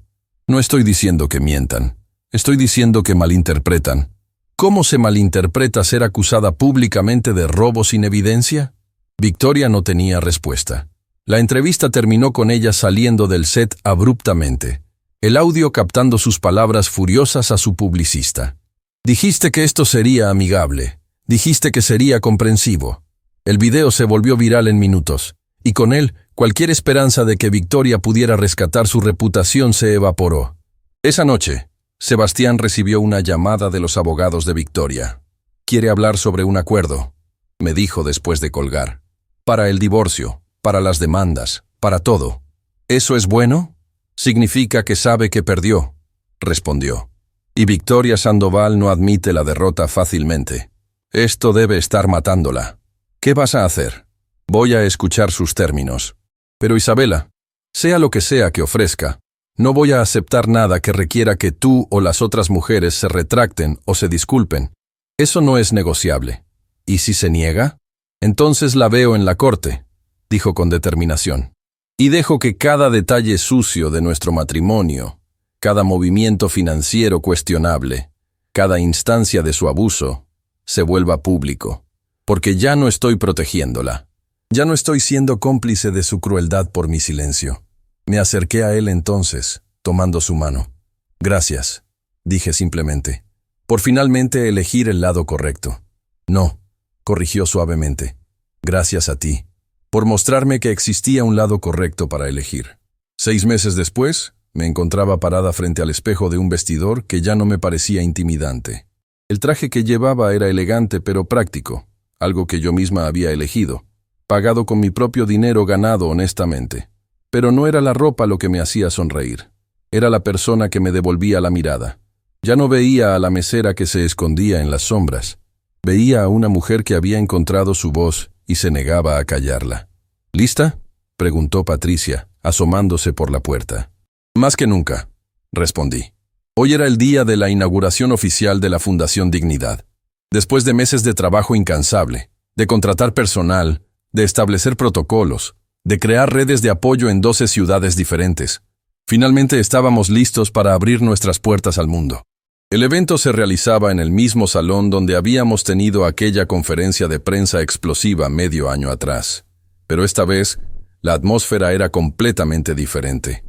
No estoy diciendo que mientan, estoy diciendo que malinterpretan. ¿Cómo se malinterpreta ser acusada públicamente de robo sin evidencia? Victoria no tenía respuesta. La entrevista terminó con ella saliendo del set abruptamente, el audio captando sus palabras furiosas a su publicista. Dijiste que esto sería amigable, dijiste que sería comprensivo. El video se volvió viral en minutos, y con él cualquier esperanza de que Victoria pudiera rescatar su reputación se evaporó. Esa noche, Sebastián recibió una llamada de los abogados de Victoria. «Quiere hablar sobre un acuerdo», me dijo después de colgar. «Para el divorcio, para las demandas, para todo». «¿Eso es bueno?» «Significa que sabe que perdió», respondió. «Y Victoria Sandoval no admite la derrota fácilmente. Esto debe estar matándola. ¿Qué vas a hacer?» «Voy a escuchar sus términos. Pero Isabela, sea lo que sea que ofrezca, no voy a aceptar nada que requiera que tú o las otras mujeres se retracten o se disculpen. Eso no es negociable. ¿Y si se niega? Entonces la veo en la corte», dijo con determinación. «Y dejo que cada detalle sucio de nuestro matrimonio, cada movimiento financiero cuestionable, cada instancia de su abuso, se vuelva público, porque ya no estoy protegiéndola. Ya no estoy siendo cómplice de su crueldad por mi silencio». Me acerqué a él entonces, tomando su mano. «Gracias», dije simplemente, «por finalmente elegir el lado correcto». «No», corrigió suavemente, «gracias a ti, por mostrarme que existía un lado correcto para elegir». 6 meses después, me encontraba parada frente al espejo de un vestidor que ya no me parecía intimidante. El traje que llevaba era elegante pero práctico, algo que yo misma había elegido, pagado con mi propio dinero ganado honestamente. Pero no era la ropa lo que me hacía sonreír. Era la persona que me devolvía la mirada. Ya no veía a la mesera que se escondía en las sombras. Veía a una mujer que había encontrado su voz y se negaba a callarla. «¿Lista?», preguntó Patricia, asomándose por la puerta. «Más que nunca», respondí. Hoy era el día de la inauguración oficial de la Fundación Dignidad. Después de meses de trabajo incansable, de contratar personal, de establecer protocolos, de crear redes de apoyo en 12 ciudades diferentes, finalmente estábamos listos para abrir nuestras puertas al mundo. El evento se realizaba en el mismo salón donde habíamos tenido aquella conferencia de prensa explosiva medio año atrás. Pero esta vez, la atmósfera era completamente diferente.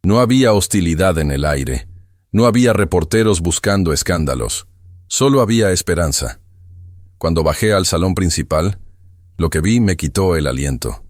No había hostilidad en el aire, no había reporteros buscando escándalos, solo había esperanza. Cuando bajé al salón principal, lo que vi me quitó el aliento.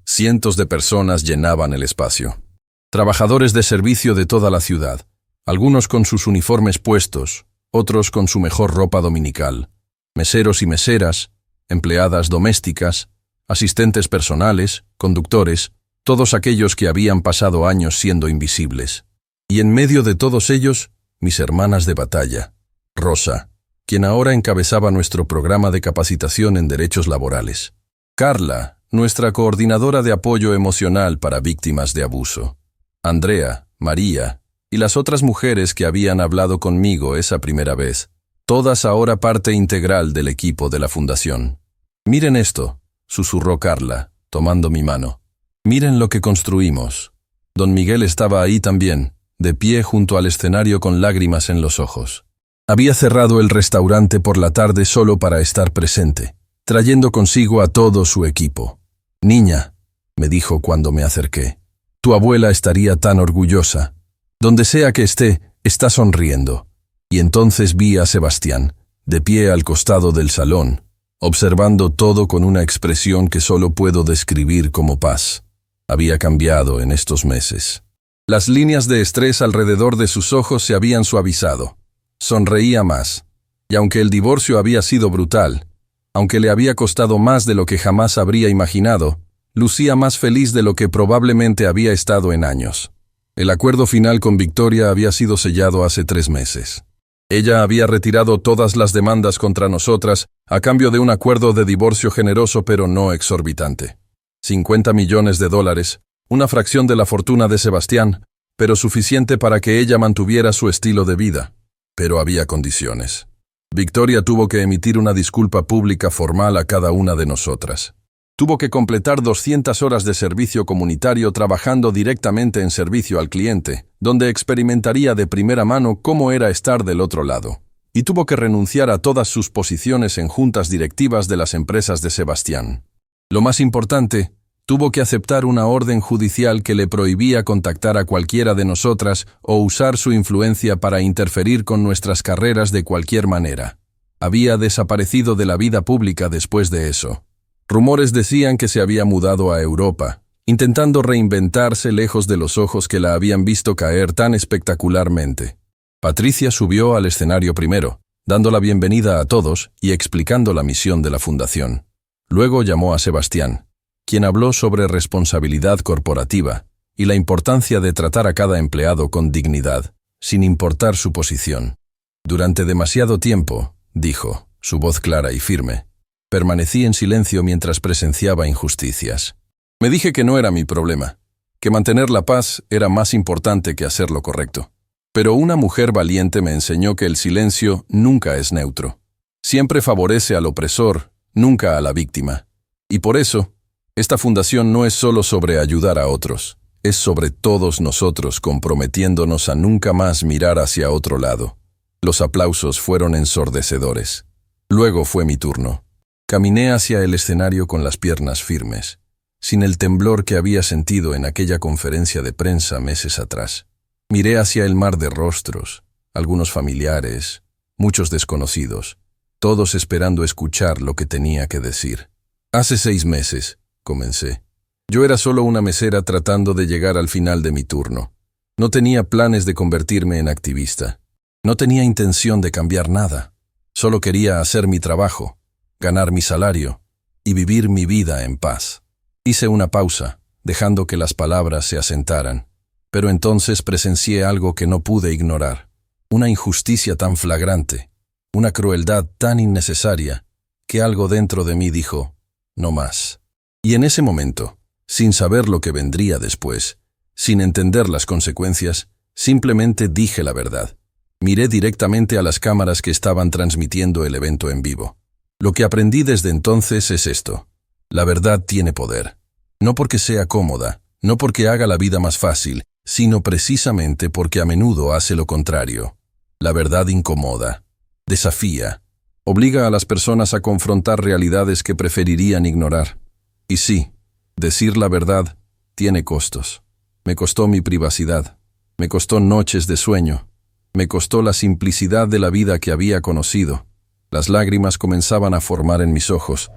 Cientos de personas llenaban el espacio. Trabajadores de servicio de toda la ciudad, algunos con sus uniformes puestos, otros con su mejor ropa dominical, meseros y meseras, empleadas domésticas, asistentes personales, conductores, todos aquellos que habían pasado años siendo invisibles. Y en medio de todos ellos, mis hermanas de batalla, Rosa, quien ahora encabezaba nuestro programa de capacitación en derechos laborales, Carla, nuestra coordinadora de apoyo emocional para víctimas de abuso, Andrea, María y las otras mujeres que habían hablado conmigo esa primera vez, todas ahora parte integral del equipo de la fundación. «Miren esto», susurró Carla, tomando mi mano. «Miren lo que construimos». Don Miguel estaba ahí también, de pie junto al escenario con lágrimas en los ojos. Había cerrado el restaurante por la tarde solo para estar presente, trayendo consigo a todo su equipo. «Niña», me dijo cuando me acerqué, «tu abuela estaría tan orgullosa. Donde sea que esté, está sonriendo». Y entonces vi a Sebastián, de pie al costado del salón, observando todo con una expresión que solo puedo describir como paz. Había cambiado en estos meses. Las líneas de estrés alrededor de sus ojos se habían suavizado. Sonreía más. Y aunque el divorcio había sido brutal, aunque le había costado más de lo que jamás habría imaginado, lucía más feliz de lo que probablemente había estado en años. El acuerdo final con Victoria había sido sellado hace 3 meses. Ella había retirado todas las demandas contra nosotras a cambio de un acuerdo de divorcio generoso pero no exorbitante. 50 millones de dólares, una fracción de la fortuna de Sebastián, pero suficiente para que ella mantuviera su estilo de vida. Pero había condiciones. Victoria tuvo que emitir una disculpa pública formal a cada una de nosotras. Tuvo que completar 200 horas de servicio comunitario trabajando directamente en servicio al cliente, donde experimentaría de primera mano cómo era estar del otro lado. Y tuvo que renunciar a todas sus posiciones en juntas directivas de las empresas de Sebastián. Lo más importante, tuvo que aceptar una orden judicial que le prohibía contactar a cualquiera de nosotras o usar su influencia para interferir con nuestras carreras de cualquier manera. Había desaparecido de la vida pública después de eso. Rumores decían que se había mudado a Europa, intentando reinventarse lejos de los ojos que la habían visto caer tan espectacularmente. Patricia subió al escenario primero, dando la bienvenida a todos y explicando la misión de la fundación. Luego llamó a Sebastián, quien habló sobre responsabilidad corporativa y la importancia de tratar a cada empleado con dignidad, sin importar su posición. Durante demasiado tiempo, dijo, su voz clara y firme, permanecí en silencio mientras presenciaba injusticias. Me dije que no era mi problema, que mantener la paz era más importante que hacer lo correcto. Pero una mujer valiente me enseñó que el silencio nunca es neutro. Siempre favorece al opresor, nunca a la víctima. Y por eso, esta fundación no es solo sobre ayudar a otros, es sobre todos nosotros comprometiéndonos a nunca más mirar hacia otro lado. Los aplausos fueron ensordecedores. Luego fue mi turno. Caminé hacia el escenario con las piernas firmes, sin el temblor que había sentido en aquella conferencia de prensa meses atrás. Miré hacia el mar de rostros, algunos familiares, muchos desconocidos, todos esperando escuchar lo que tenía que decir. Hace 6 meses, comencé. Yo era solo una mesera tratando de llegar al final de mi turno. No tenía planes de convertirme en activista. No tenía intención de cambiar nada. Solo quería hacer mi trabajo, ganar mi salario y vivir mi vida en paz. Hice una pausa, dejando que las palabras se asentaran. Pero entonces presencié algo que no pude ignorar. Una injusticia tan flagrante, una crueldad tan innecesaria, que algo dentro de mí dijo, no más. Y en ese momento, sin saber lo que vendría después, sin entender las consecuencias, simplemente dije la verdad. Miré directamente a las cámaras que estaban transmitiendo el evento en vivo. Lo que aprendí desde entonces es esto. La verdad tiene poder. No porque sea cómoda, no porque haga la vida más fácil, sino precisamente porque a menudo hace lo contrario. La verdad incomoda, desafía, obliga a las personas a confrontar realidades que preferirían ignorar. Y sí, decir la verdad tiene costos. Me costó mi privacidad, me costó noches de sueño, me costó la simplicidad de la vida que había conocido. Las lágrimas comenzaban a formar en mis ojos,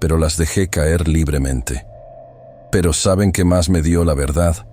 pero las dejé caer libremente. Pero ¿saben qué más me dio la verdad?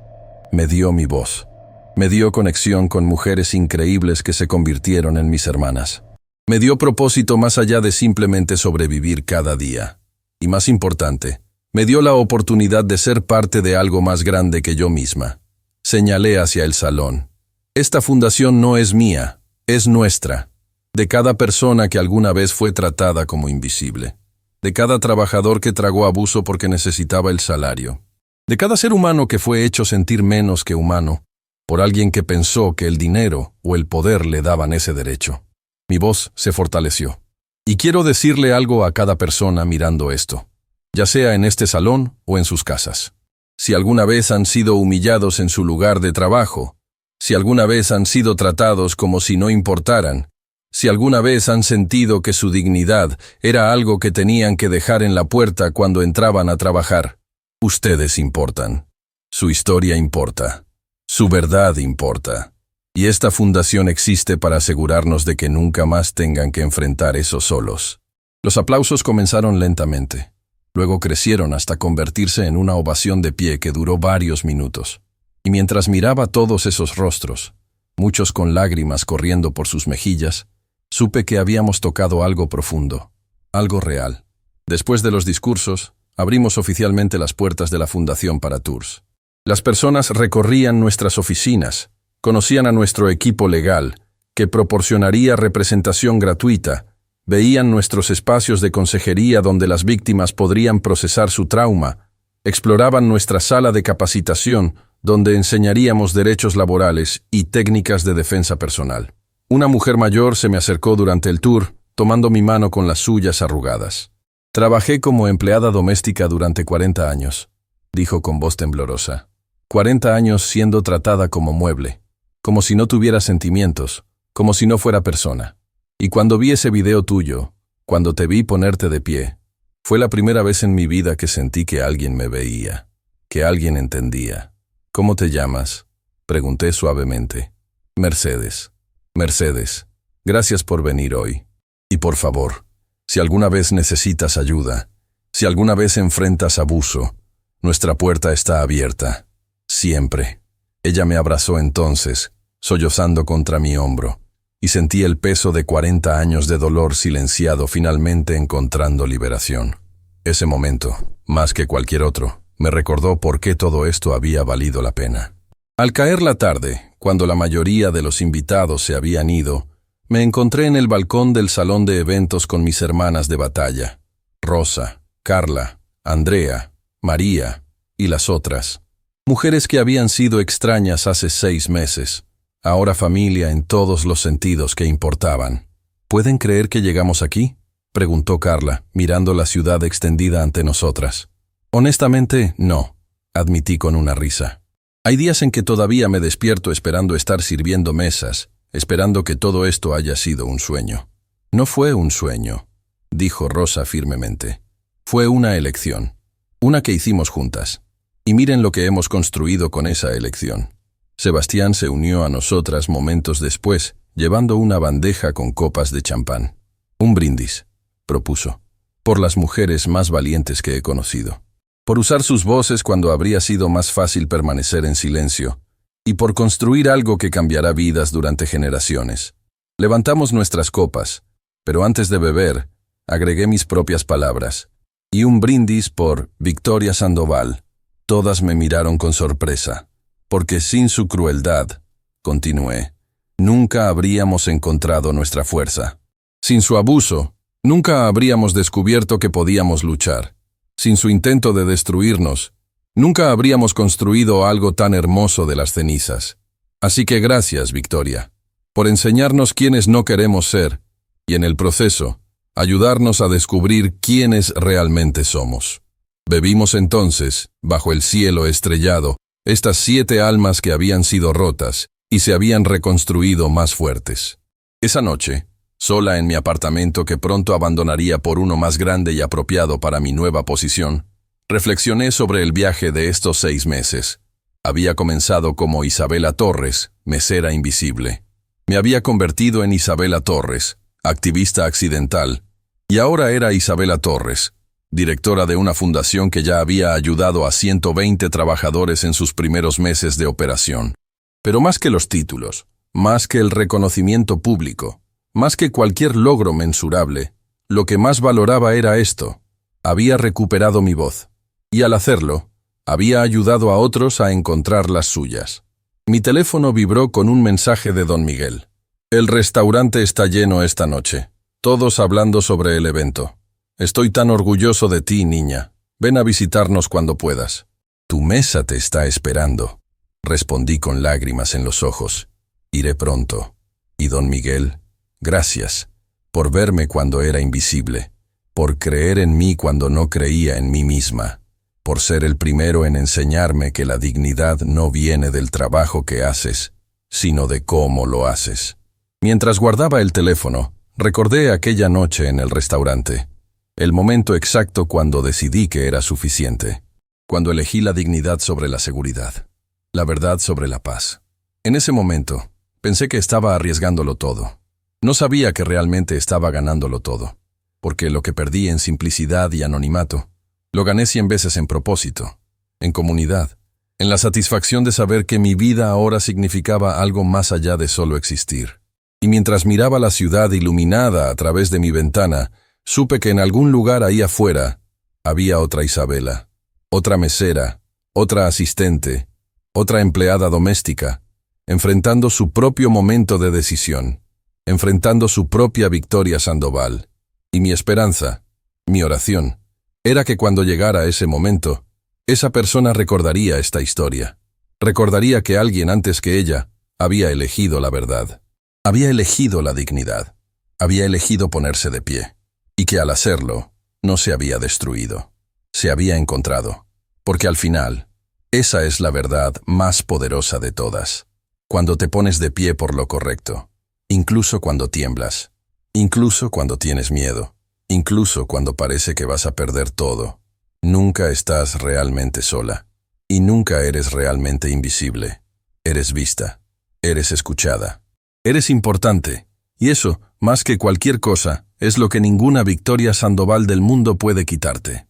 Me dio mi voz. Me dio conexión con mujeres increíbles que se convirtieron en mis hermanas. Me dio propósito más allá de simplemente sobrevivir cada día. Y más importante, me dio la oportunidad de ser parte de algo más grande que yo misma. Señalé hacia el salón. Esta fundación no es mía, es nuestra. De cada persona que alguna vez fue tratada como invisible. De cada trabajador que tragó abuso porque necesitaba el salario. De cada ser humano que fue hecho sentir menos que humano, por alguien que pensó que el dinero o el poder le daban ese derecho. Mi voz se fortaleció. Y quiero decirle algo a cada persona mirando esto, ya sea en este salón o en sus casas. Si alguna vez han sido humillados en su lugar de trabajo, si alguna vez han sido tratados como si no importaran, si alguna vez han sentido que su dignidad era algo que tenían que dejar en la puerta cuando entraban a trabajar, ustedes importan. Su historia importa. Su verdad importa. Y esta fundación existe para asegurarnos de que nunca más tengan que enfrentar eso solos. Los aplausos comenzaron lentamente. Luego crecieron hasta convertirse en una ovación de pie que duró varios minutos. Y mientras miraba todos esos rostros, muchos con lágrimas corriendo por sus mejillas, supe que habíamos tocado algo profundo, algo real. Después de los discursos, abrimos oficialmente las puertas de la Fundación para Tours. Las personas recorrían nuestras oficinas, conocían a nuestro equipo legal, que proporcionaría representación gratuita, veían nuestros espacios de consejería donde las víctimas podrían procesar su trauma, exploraban nuestra sala de capacitación donde enseñaríamos derechos laborales y técnicas de defensa personal. Una mujer mayor se me acercó durante el tour, tomando mi mano con las suyas arrugadas. Trabajé como empleada doméstica durante 40 años, dijo con voz temblorosa. 40 años siendo tratada como mueble, como si no tuviera sentimientos, como si no fuera persona. Y cuando vi ese video tuyo, cuando te vi ponerte de pie, fue la primera vez en mi vida que sentí que alguien me veía, que alguien entendía. ¿Cómo te llamas?, pregunté suavemente. Mercedes. Mercedes, gracias por venir hoy. Y por favor, si alguna vez necesitas ayuda, si alguna vez enfrentas abuso, nuestra puerta está abierta. Siempre. Ella me abrazó entonces, sollozando contra mi hombro, y sentí el peso de 40 años de dolor silenciado finalmente encontrando liberación. Ese momento, más que cualquier otro, me recordó por qué todo esto había valido la pena. Al caer la tarde, cuando la mayoría de los invitados se habían ido, me encontré en el balcón del salón de eventos con mis hermanas de batalla, Rosa, Carla, Andrea, María y las otras. Mujeres que habían sido extrañas hace 6 meses, ahora familia en todos los sentidos que importaban. ¿Pueden creer que llegamos aquí?, preguntó Carla, mirando la ciudad extendida ante nosotras. Honestamente, no, admití con una risa. Hay días en que todavía me despierto esperando estar sirviendo mesas, esperando que todo esto haya sido un sueño. No fue un sueño, dijo Rosa firmemente. Fue una elección, una que hicimos juntas. Y miren lo que hemos construido con esa elección. Sebastián se unió a nosotras momentos después, llevando una bandeja con copas de champán. Un brindis, propuso, por las mujeres más valientes que he conocido. Por usar sus voces cuando habría sido más fácil permanecer en silencio, y por construir algo que cambiará vidas durante generaciones. Levantamos nuestras copas, pero antes de beber, agregué mis propias palabras, y un brindis por Victoria Sandoval. Todas me miraron con sorpresa, porque sin su crueldad, continué, nunca habríamos encontrado nuestra fuerza. Sin su abuso, nunca habríamos descubierto que podíamos luchar. Sin su intento de destruirnos, nunca habríamos construido algo tan hermoso de las cenizas. Así que gracias, Victoria, por enseñarnos quiénes no queremos ser, y en el proceso, ayudarnos a descubrir quiénes realmente somos. Bebimos entonces, bajo el cielo estrellado, estas 7 almas que habían sido rotas y se habían reconstruido más fuertes. Esa noche, sola en mi apartamento que pronto abandonaría por uno más grande y apropiado para mi nueva posición, reflexioné sobre el viaje de estos 6 meses. Había comenzado como Isabela Torres, mesera invisible. Me había convertido en Isabela Torres, activista accidental, y ahora era Isabela Torres, directora de una fundación que ya había ayudado a 120 trabajadores en sus primeros meses de operación. Pero más que los títulos, más que el reconocimiento público, más que cualquier logro mensurable, lo que más valoraba era esto: había recuperado mi voz, y al hacerlo, había ayudado a otros a encontrar las suyas. Mi teléfono vibró con un mensaje de don Miguel. El restaurante está lleno esta noche, todos hablando sobre el evento. Estoy tan orgulloso de ti, niña. Ven a visitarnos cuando puedas. Tu mesa te está esperando, respondí con lágrimas en los ojos. Iré pronto. Y don Miguel, gracias, por verme cuando era invisible, por creer en mí cuando no creía en mí misma, por ser el primero en enseñarme que la dignidad no viene del trabajo que haces, sino de cómo lo haces. Mientras guardaba el teléfono, recordé aquella noche en el restaurante. El momento exacto cuando decidí que era suficiente, cuando elegí la dignidad sobre la seguridad, la verdad sobre la paz. En ese momento, pensé que estaba arriesgándolo todo. No sabía que realmente estaba ganándolo todo, porque lo que perdí en simplicidad y anonimato, lo gané 100 veces en propósito, en comunidad, en la satisfacción de saber que mi vida ahora significaba algo más allá de solo existir. Y mientras miraba la ciudad iluminada a través de mi ventana, supe que en algún lugar ahí afuera había otra Isabela, otra mesera, otra asistente, otra empleada doméstica, enfrentando su propio momento de decisión, enfrentando su propia Victoria Sandoval. Y mi esperanza, mi oración, era que cuando llegara ese momento, esa persona recordaría esta historia. Recordaría que alguien antes que ella había elegido la verdad, había elegido la dignidad, había elegido ponerse de pie, y que al hacerlo no se había destruido, se había encontrado, porque al final, esa es la verdad más poderosa de todas. Cuando te pones de pie por lo correcto, incluso cuando tiemblas, incluso cuando tienes miedo, incluso cuando parece que vas a perder todo, nunca estás realmente sola, y nunca eres realmente invisible. Eres vista, eres escuchada, eres importante, y eso, más que cualquier cosa, es lo que ninguna Victoria Sandoval del mundo puede quitarte.